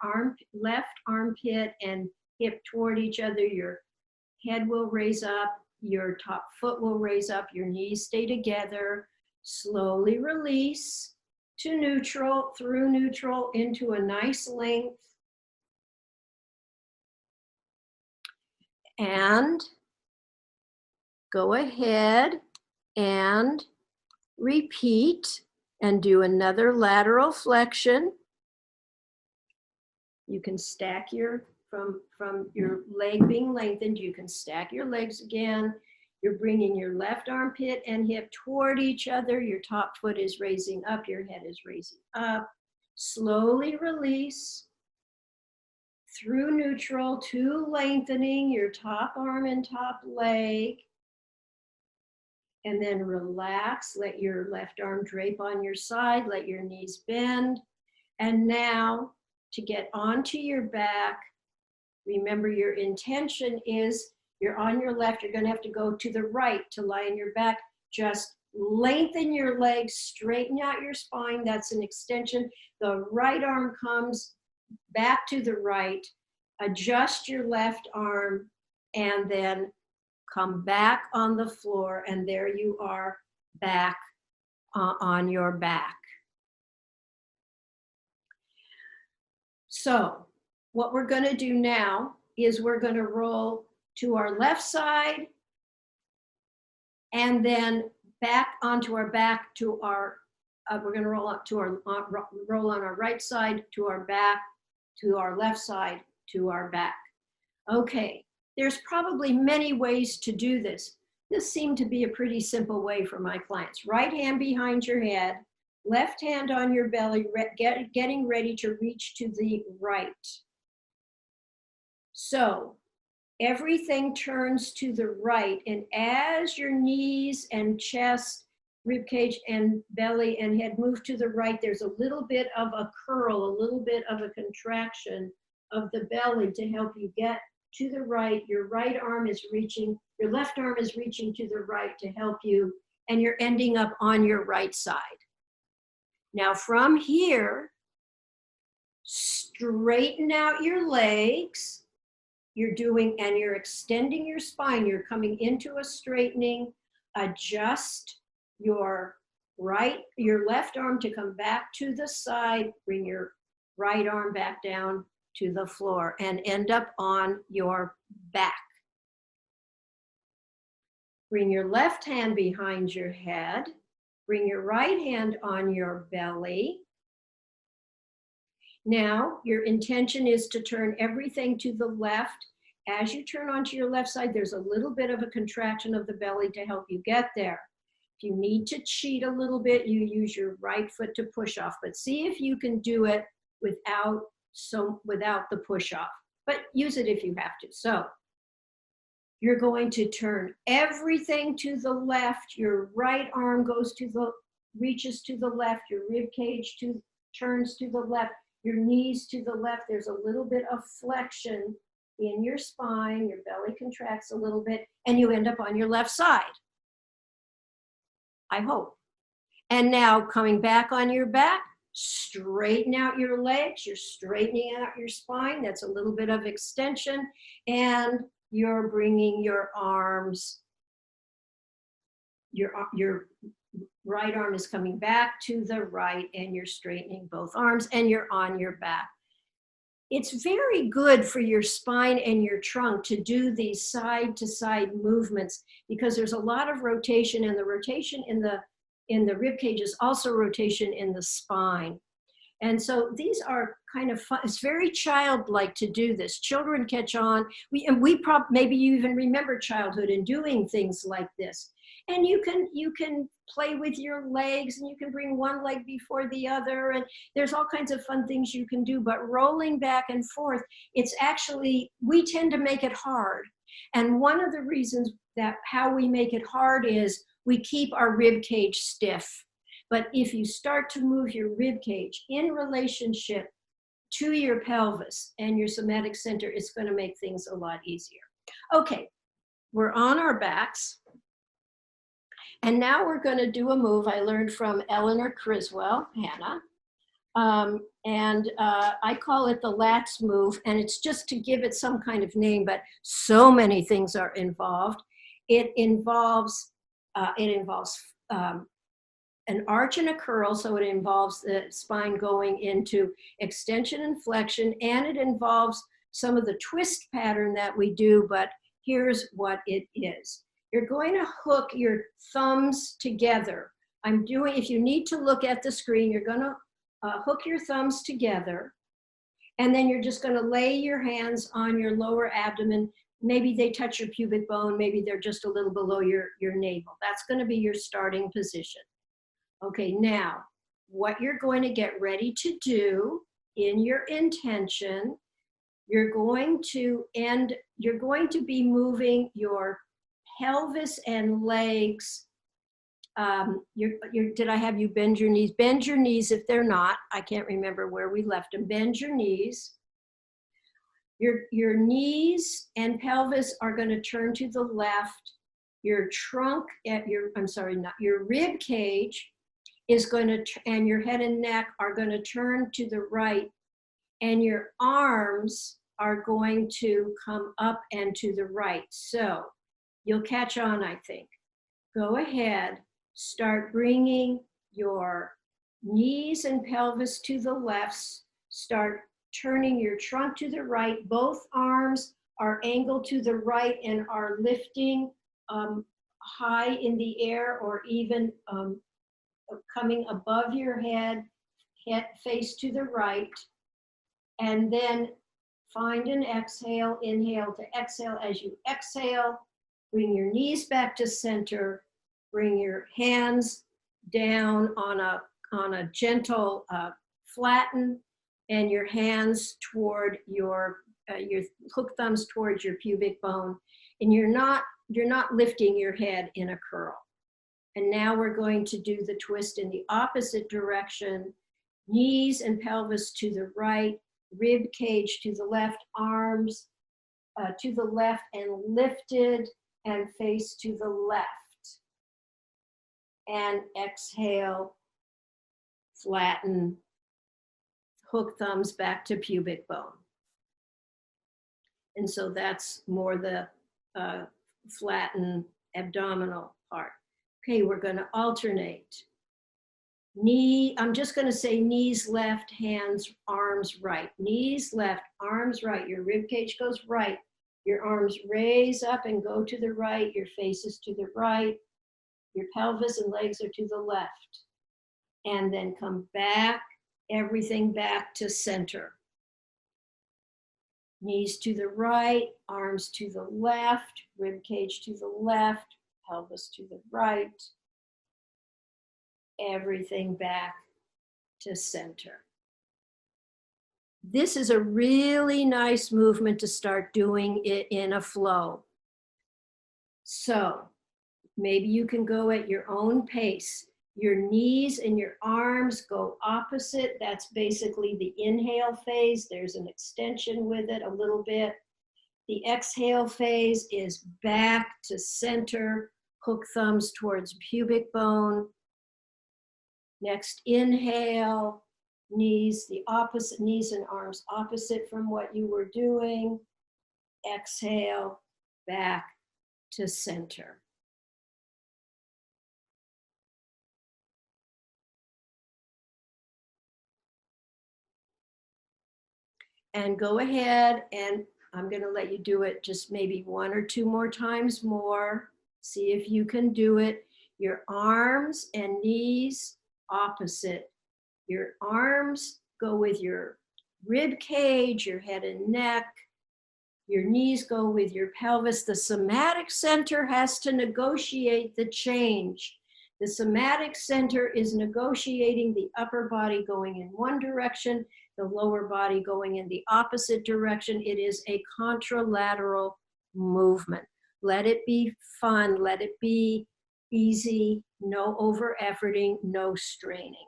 Speaker 1: left armpit and hip toward each other. Your head will raise up. Your top foot will raise up. Your knees stay together. Slowly release to neutral, through neutral, into a nice length. And go ahead and repeat and do another lateral flexion. You can stack from your leg being lengthened, you can stack your legs again. You're bringing your left armpit and hip toward each other. Your top foot is raising up, your head is raising up. Slowly release through neutral to lengthening your top arm and top leg. And then relax, let your left arm drape on your side, let your knees bend. And now, to get onto your back, remember your intention is you're on your left, you're going to have to go to the right to lie on your back. Just lengthen your legs, straighten out your spine, that's an extension. The right arm comes back to the right, adjust your left arm, and then come back on the floor, and there you are back on your back. So what we're going to do now is we're going to roll to our left side and then back onto our back to our, we're going to roll up to our, roll on our right side to our back, to our left side, to our back. Okay. There's probably many ways to do this. This seemed to be a pretty simple way for my clients. Right hand behind your head, left hand on your belly, getting ready to reach to the right. So everything turns to the right, and as your knees and chest, rib cage and belly and head move to the right, there's a little bit of a curl, a little bit of a contraction of the belly to help you get to the right. Your right arm is reaching, your left arm is reaching to the right to help you, and you're ending up on your right side. Now from here, straighten out your legs, and you're extending your spine. You're coming into a straightening. Adjust your left arm to come back to the side. Bring your right arm back down to the floor and end up on your back. Bring your left hand behind your head. Bring your right hand on your belly. Now, your intention is to turn everything to the left. As you turn onto your left side, there's a little bit of a contraction of the belly to help you get there. If you need to cheat a little bit, you use your right foot to push off, but see if you can do it without the push off, but use it if you have to. So you're going to turn everything to the left. Your right arm reaches to the left. Your rib cage turns to the left. Your knees to the left. There's a little bit of flexion in your spine. Your belly contracts a little bit, and you end up on your left side. I hope. And now coming back on your back, straighten out your legs. You're straightening out your spine. That's a little bit of extension. And you're bringing your arms, your right arm is coming back to the right, and you're straightening both arms, and you're on your back. It's very good for your spine and your trunk to do these side-to-side movements, because there's a lot of rotation, and the rotation in the rib cage is also rotation in the spine. And so these are kind of fun. It's very childlike to do this. Children catch on. Maybe you even remember childhood and doing things like this. And you can play with your legs, and you can bring one leg before the other, and there's all kinds of fun things you can do. But rolling back and forth, it's actually, we tend to make it hard. And one of the reasons that how we make it hard is we keep our rib cage stiff. But if you start to move your rib cage in relationship to your pelvis and your somatic center, it's going to make things a lot easier. Okay, we're on our backs. And now we're going to do a move I learned from Eleanor Criswell, Hannah. I call it the lats move, and it's just to give it some kind of name, but so many things are involved. It involves an arch and a curl, so it involves the spine going into extension and flexion, and it involves some of the twist pattern that we do, but here's what it is. You're going to hook your thumbs together. If you need to look at the screen, you're gonna hook your thumbs together, and then you're just gonna lay your hands on your lower abdomen. Maybe they touch your pubic bone, maybe they're just a little below your navel. That's gonna be your starting position. Okay, now, what you're going to get ready to do in your intention, you're going to be moving your pelvis and legs. Did I have you bend your knees? Bend your knees if they're not. I can't remember where we left them. Bend your knees. Your knees and pelvis are going to turn to the left. Your rib cage is going to, and your head and neck are going to turn to the right, and your arms are going to come up and to the right. So you'll catch on, I think. Go ahead, start bringing your knees and pelvis to the left. Start turning your trunk to the right. Both arms are angled to the right and are lifting high in the air, or even coming above your head, face to the right. And then find an exhale, inhale to exhale. As you exhale, bring your knees back to center, bring your hands down on a gentle flatten, and your hands toward your hook thumbs towards your pubic bone, and you're not lifting your head in a curl. And now we're going to do the twist in the opposite direction. Knees and pelvis to the right, rib cage to the left, arms to the left and lifted, and face to the left. And exhale, flatten, hook thumbs back to pubic bone. And so that's more the flatten abdominal part. Okay, we're going to alternate. Knee, I'm just going to say knees left, hands, arms right. Knees left, arms right. Your rib cage goes right. Your arms raise up and go to the right. Your face is to the right. Your pelvis and legs are to the left. And then come back, everything back to center. Knees to the right, arms to the left, rib cage to the left, pelvis to the right. Everything back to center. This is a really nice movement to start doing it in a flow. So maybe you can go at your own pace. Your knees and your arms go opposite. That's basically the inhale phase. There's an extension with it a little bit. The exhale phase is back to center, hook thumbs towards pubic bone. Next inhale, knees, the opposite, knees and arms opposite from what you were doing. Exhale, back to center. And go ahead, and I'm going to let you do it just maybe 1 or 2 more times more. See if you can do it. Your arms and knees opposite. Your arms go with your rib cage, your head and neck. Your knees go with your pelvis. The somatic center has to negotiate the change. The somatic center is negotiating the upper body going in one direction, the lower body going in the opposite direction. It is a contralateral movement. Let it be fun. Let it be easy. No over-efforting, no straining.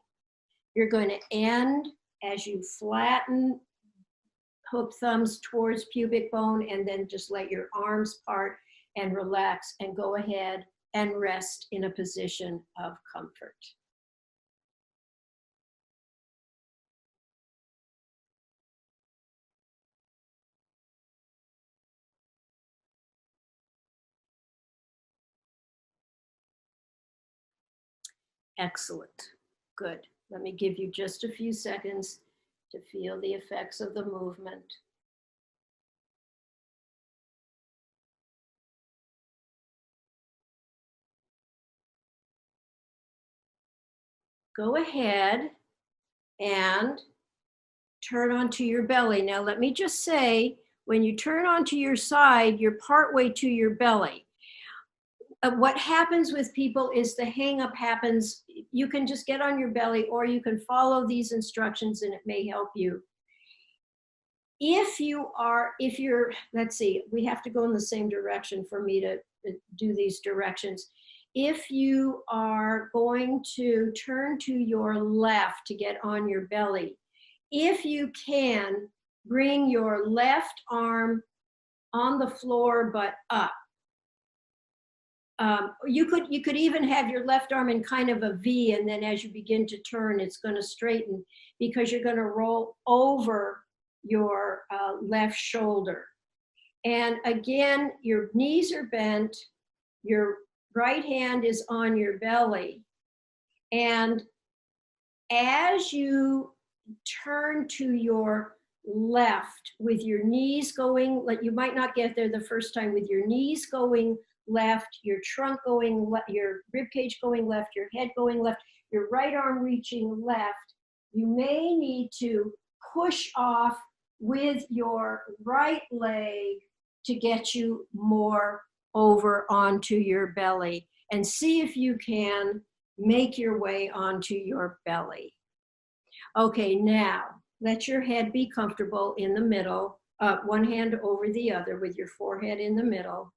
Speaker 1: You're going to end as you flatten, hook thumbs towards pubic bone, and then just let your arms part and relax and go ahead and rest in a position of comfort. Excellent. Good. Let me give you just a few seconds to feel the effects of the movement. Go ahead and turn onto your belly. Now, let me just say, when you turn onto your side, you're partway to your belly. What happens with people is the hang up happens. You can just get on your belly, or you can follow these instructions and it may help you. If you're, let's see, we have to go in the same direction for me to do these directions. If you are going to turn to your left to get on your belly, if you can, bring your left arm on the floor but up. You could even have your left arm in kind of a V, and then as you begin to turn, it's going to straighten because you're going to roll over your left shoulder. And again, your knees are bent, your right hand is on your belly. And as you turn to your left with your knees going, like you might not get there the first time, with your knees going left, your trunk going left, your rib cage going left, your head going left, your right arm reaching left, you may need to push off with your right leg to get you more over onto your belly, and see if you can make your way onto your belly. Okay, now let your head be comfortable in the middle, one hand over the other with your forehead in the middle.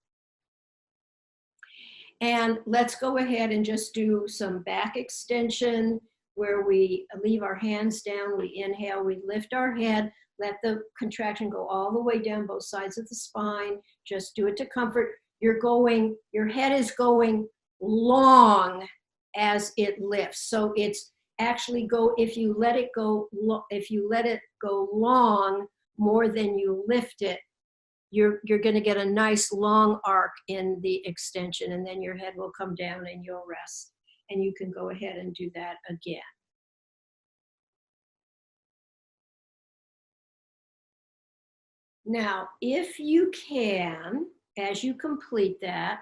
Speaker 1: And let's go ahead and just do some back extension where we leave our hands down, we inhale, we lift our head, let the contraction go all the way down both sides of the spine. Just do it to comfort. Your head is going long as it lifts. So it's actually if you let it go long more than you lift it, you're going to get a nice long arc in the extension, and then your head will come down and you'll rest. And you can go ahead and do that again. Now, if you can, as you complete that,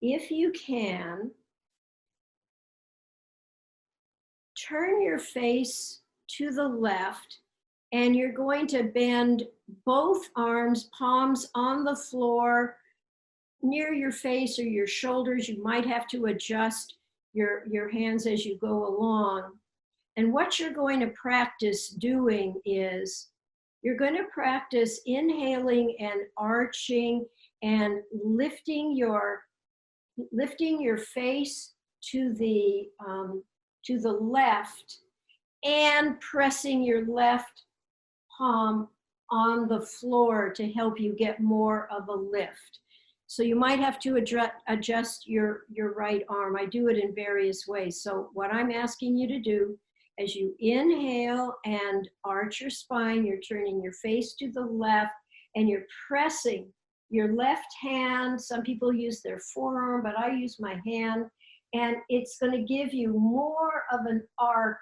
Speaker 1: if you can, turn your face to the left, and you're going to bend both arms, palms on the floor, near your face or your shoulders. You might have to adjust your hands as you go along. And what you're going to practice doing is you're going to practice inhaling and arching and lifting your face to the left and pressing your left palm on the floor to help you get more of a lift. So you might have to adjust your right arm. I do it in various ways. So what I'm asking you to do, as you inhale and arch your spine, you're turning your face to the left and you're pressing your left hand. Some people use their forearm, but I use my hand. And it's going to give you more of an arc,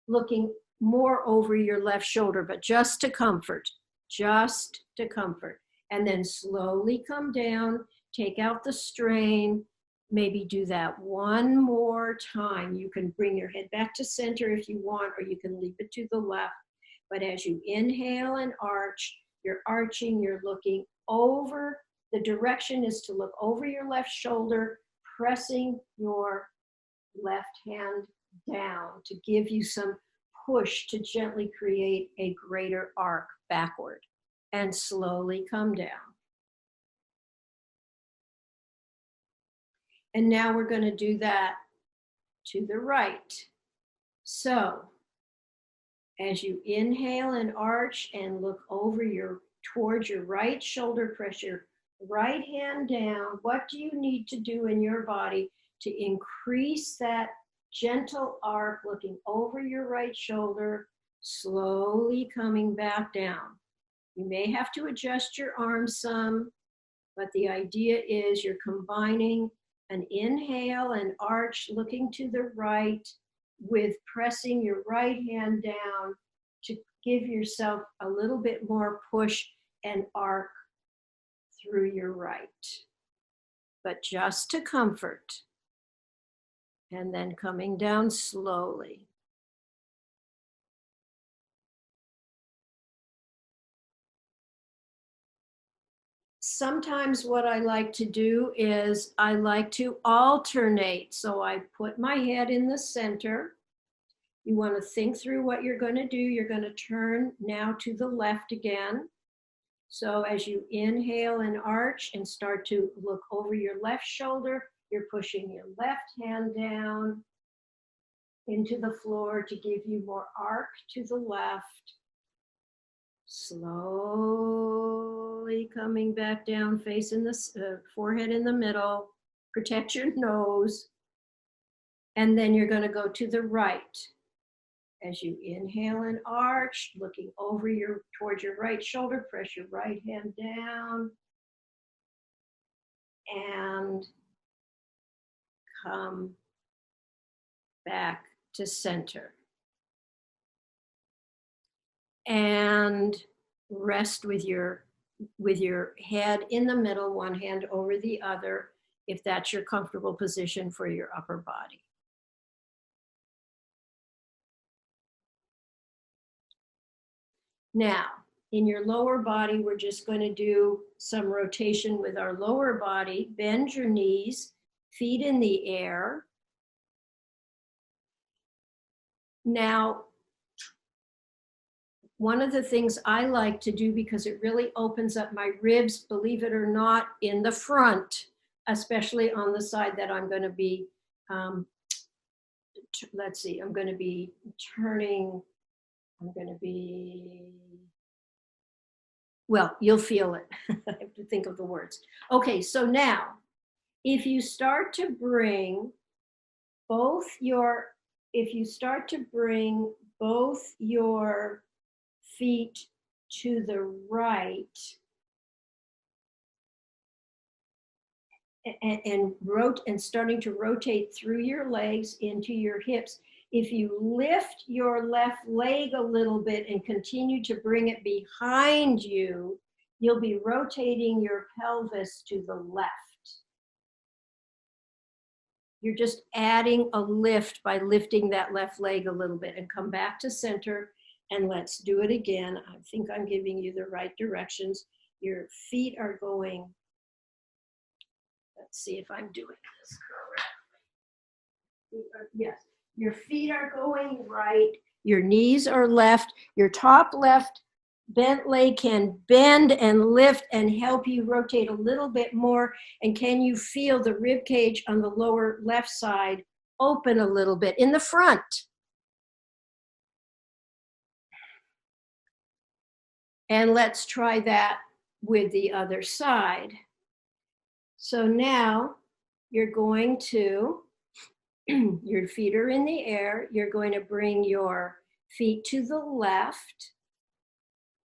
Speaker 1: looking more over your left shoulder, but just to comfort, And then slowly come down, take out the strain, maybe do that one more time. You can bring your head back to center if you want, or you can leave it to the left. But as you inhale and arch, you're arching, you're looking over. The direction is to look over your left shoulder, pressing your left hand down to give you some push to gently create a greater arc backward, and slowly come down. And now we're going to do that to the right. So as you inhale and arch and look over towards your right shoulder, press your right hand down. What do you need to do in your body to increase that gentle arc, looking over your right shoulder, slowly coming back down? You may have to adjust your arms some, but the idea is you're combining an inhale and arch, looking to the right, with pressing your right hand down to give yourself a little bit more push and arc through your right, but just to comfort. And then coming down slowly. Sometimes what I like to do is I like to alternate. So I put my head in the center. You want to think through what you're going to do. You're going to turn now to the left again. So as you inhale and arch and start to look over your left shoulder, you're pushing your left hand down into the floor to give you more arc to the left. Slowly coming back down, face in the forehead in the middle. Protect your nose. And then you're going to go to the right. As you inhale and arch, looking over towards your right shoulder, press your right hand down. And come back to center. And rest with your head in the middle, one hand over the other, if that's your comfortable position for your upper body. Now, in your lower body, we're just going to do some rotation with our lower body. Bend your knees, feet in the air. Now, one of the things I like to do, because it really opens up my ribs, believe it or not, in the front, especially on the side that I'm going to be, let's see, I'm going to be turning, well, you'll feel it. I have to think of the words. Okay, so now, if you start to bring both your feet to the right, and starting to rotate through your legs into your hips. If you lift your left leg a little bit and continue to bring it behind you, you'll be rotating your pelvis to the left. You're just adding a lift by lifting that left leg a little bit, and come back to center, and let's do it again. I think I'm giving you the right directions. Your feet are going, let's see if I'm doing this correctly. Yes, your feet are going right, your knees are left, your top left bent leg can bend and lift and help you rotate a little bit more. And can you feel the rib cage on the lower left side open a little bit in the front? And let's try that with the other side. So now you're going to, your feet are in the air, you're going to bring your feet to the left.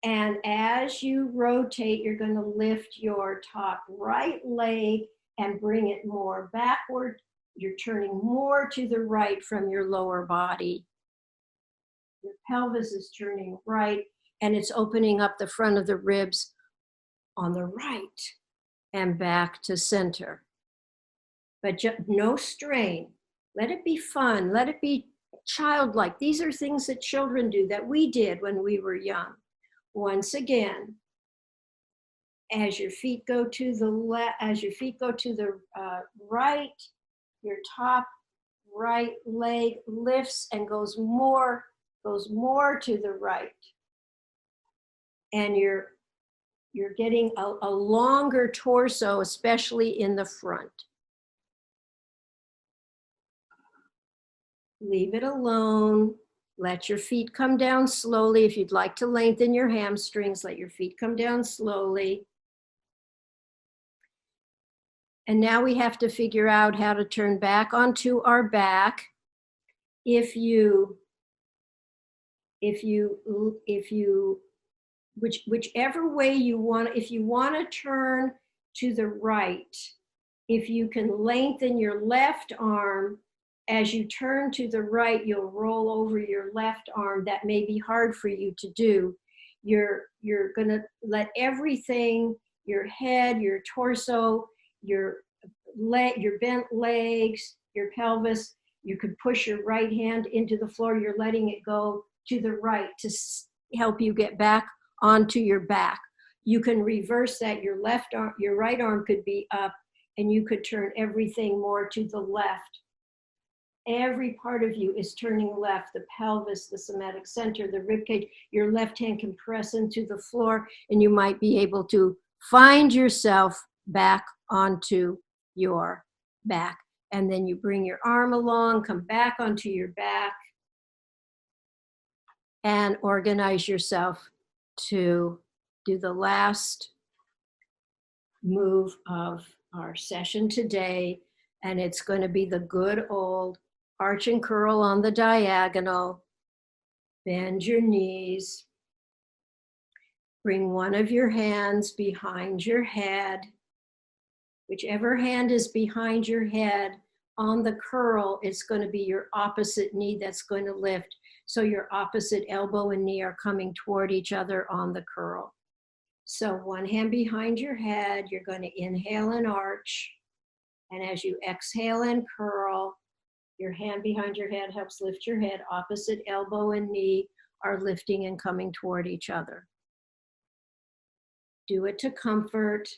Speaker 1: And as you rotate, you're going to lift your top right leg and bring it more backward. You're turning more to the right from your lower body. Your pelvis is turning right, and it's opening up the front of the ribs on the right and back to center. But no strain. Let it be fun. Let it be childlike. These are things that children do, that we did when we were young. Once again, as your feet go to the left, as your feet go to the right, your top right leg lifts and goes more to the right, and you're getting a longer torso, especially in the front. Leave it alone. Let your feet come down slowly. If you'd like to lengthen your hamstrings, let your feet come down slowly. And now we have to figure out how to turn back onto our back. Whichever way you want, if you want to turn to the right, if you can lengthen your left arm, as you turn to the right, you'll roll over your left arm. That may be hard for you to do. You're going to let everything, your head, your torso, your bent legs, your pelvis, you could push your right hand into the floor. You're letting it go to the right to help you get back onto your back. You can reverse that. Your left arm, your right arm could be up, and you could turn everything more to the left. Every part of you is turning left, the pelvis, the somatic center, the rib cage. Your left hand can press into the floor, and you might be able to find yourself back onto your back. And then you bring your arm along, come back onto your back, and organize yourself to do the last move of our session today. And it's going to be the good old arch and curl on the diagonal. Bend your knees. Bring one of your hands behind your head. Whichever hand is behind your head on the curl, it's going to be your opposite knee that's going to lift. So your opposite elbow and knee are coming toward each other on the curl. So one hand behind your head, you're going to inhale and arch. And as you exhale and curl, your hand behind your head helps lift your head. Opposite elbow and knee are lifting and coming toward each other. Do it to comfort.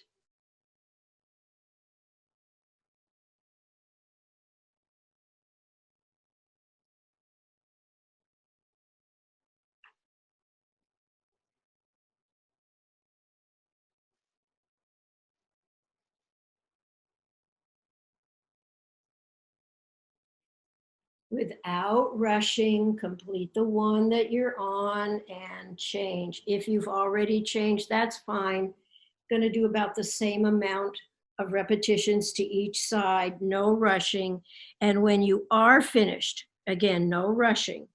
Speaker 1: Without rushing, complete the one that you're on and change. If you've already changed, that's fine. Going to do about the same amount of repetitions to each side, no rushing. And when you are finished, again, no rushing,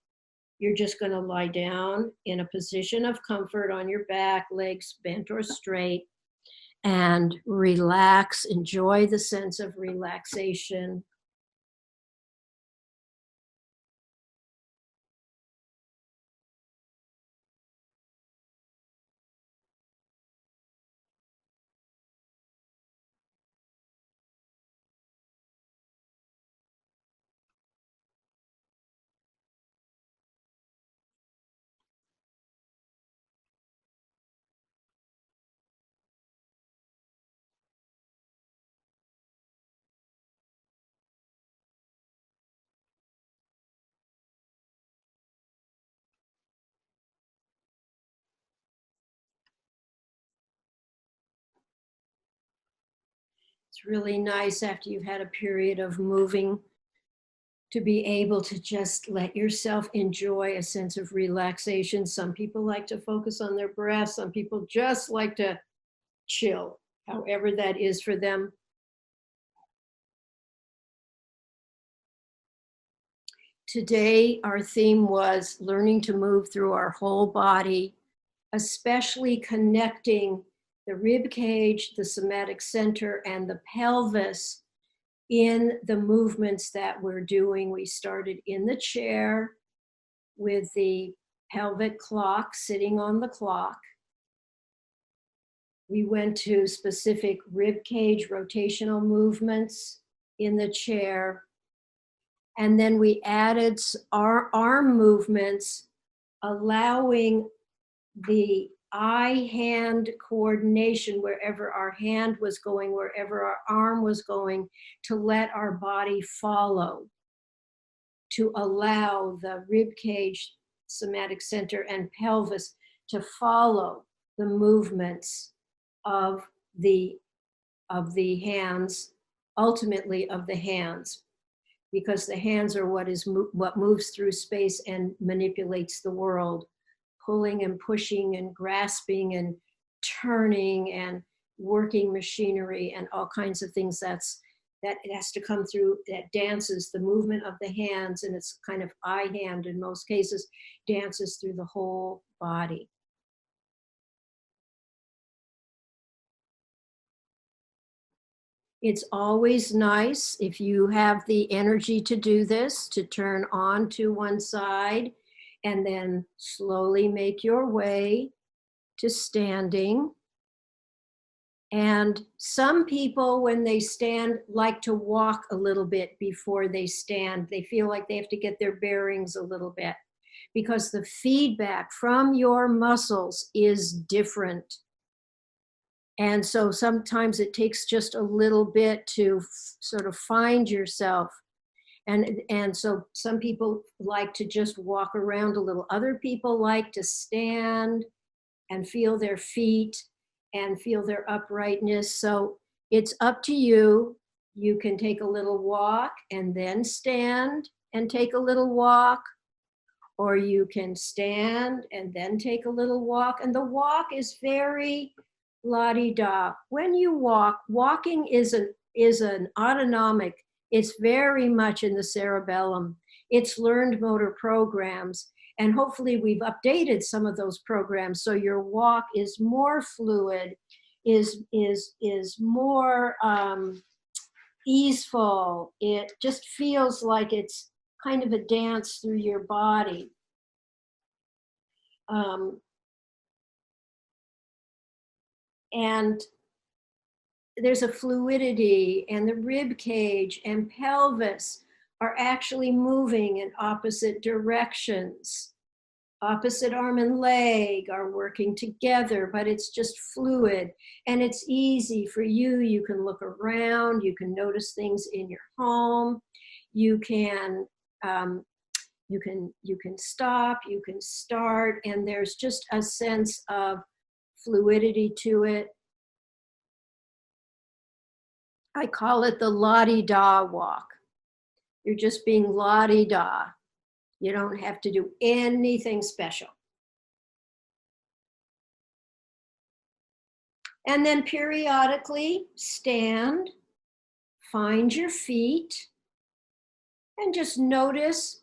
Speaker 1: you're just going to lie down in a position of comfort on your back, legs bent or straight. and relax. Enjoy the sense of relaxation. It's really nice after you've had a period of moving to be able to just let yourself enjoy a sense of relaxation. Some people like to focus on their breath. Some people just like to chill, however that is for them. Today, our theme was learning to move through our whole body, especially connecting the rib cage, the somatic center, and the pelvis in the movements that we're doing. We started in the chair with the pelvic clock, sitting on the clock. We went to specific rib cage rotational movements in the chair. And then we added our arm movements, allowing the eye-hand coordination wherever our hand was going, wherever our arm was going, to let our body follow, to allow the rib cage, somatic center, and pelvis to follow the movements of the hands, ultimately of the hands, because the hands are what moves through space and manipulates the world, pulling and pushing and grasping and turning and working machinery and all kinds of things. That it has to come through, that dances the movement of the hands, and it's kind of eye hand in most cases, dances through the whole body. It's always nice, if you have the energy to do this, to turn on to one side and then slowly make your way to standing. And some people, when they stand, like to walk a little bit before they stand. They feel like they have to get their bearings a little bit, because the feedback from your muscles is different. And so sometimes it takes just a little bit to sort of find yourself. And so some people like to just walk around a little. Other people like to stand and feel their feet and feel their uprightness. So it's up to you. You can take a little walk and then stand and take a little walk, or you can stand and then take a little walk. And the walk is very la-di-da. When you walk, walking is an autonomic. It's very much in the cerebellum. It's learned motor programs. And hopefully we've updated some of those programs so your walk is more fluid, is more easeful. It just feels like it's kind of a dance through your body. And there's a fluidity, and the rib cage and pelvis are actually moving in opposite directions. Opposite arm and leg are working together, but it's just fluid and it's easy for you. You can look around, you can notice things in your home, you can stop, you can start, and there's just a sense of fluidity to it. I call it the la-di-da walk. You're just being la-di-da. You don't have to do anything special. And then periodically stand, find your feet, and just notice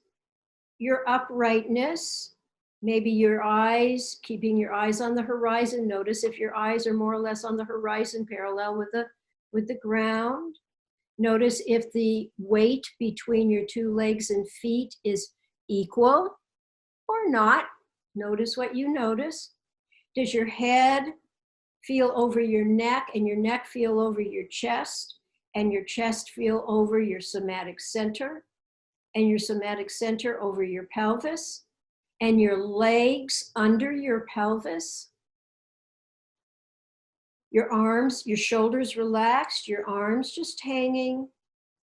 Speaker 1: your uprightness. Maybe your eyes, keeping your eyes on the horizon. Notice if your eyes are more or less on the horizon, parallel with the ground. Notice if the weight between your two legs and feet is equal or not. Notice what you notice. Does your head feel over your neck and your neck feel over your chest and your chest feel over your somatic center and your somatic center over your pelvis and your legs under your pelvis? Your arms, your shoulders relaxed, your arms just hanging,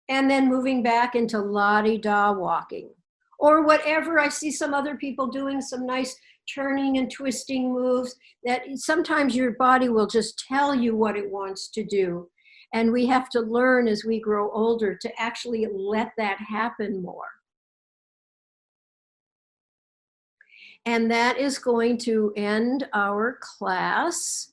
Speaker 1: and then moving back into la-di-da walking. Or whatever, I see some other people doing some nice turning and twisting moves that sometimes your body will just tell you what it wants to do. And we have to learn as we grow older to actually let that happen more. And that is going to end our class.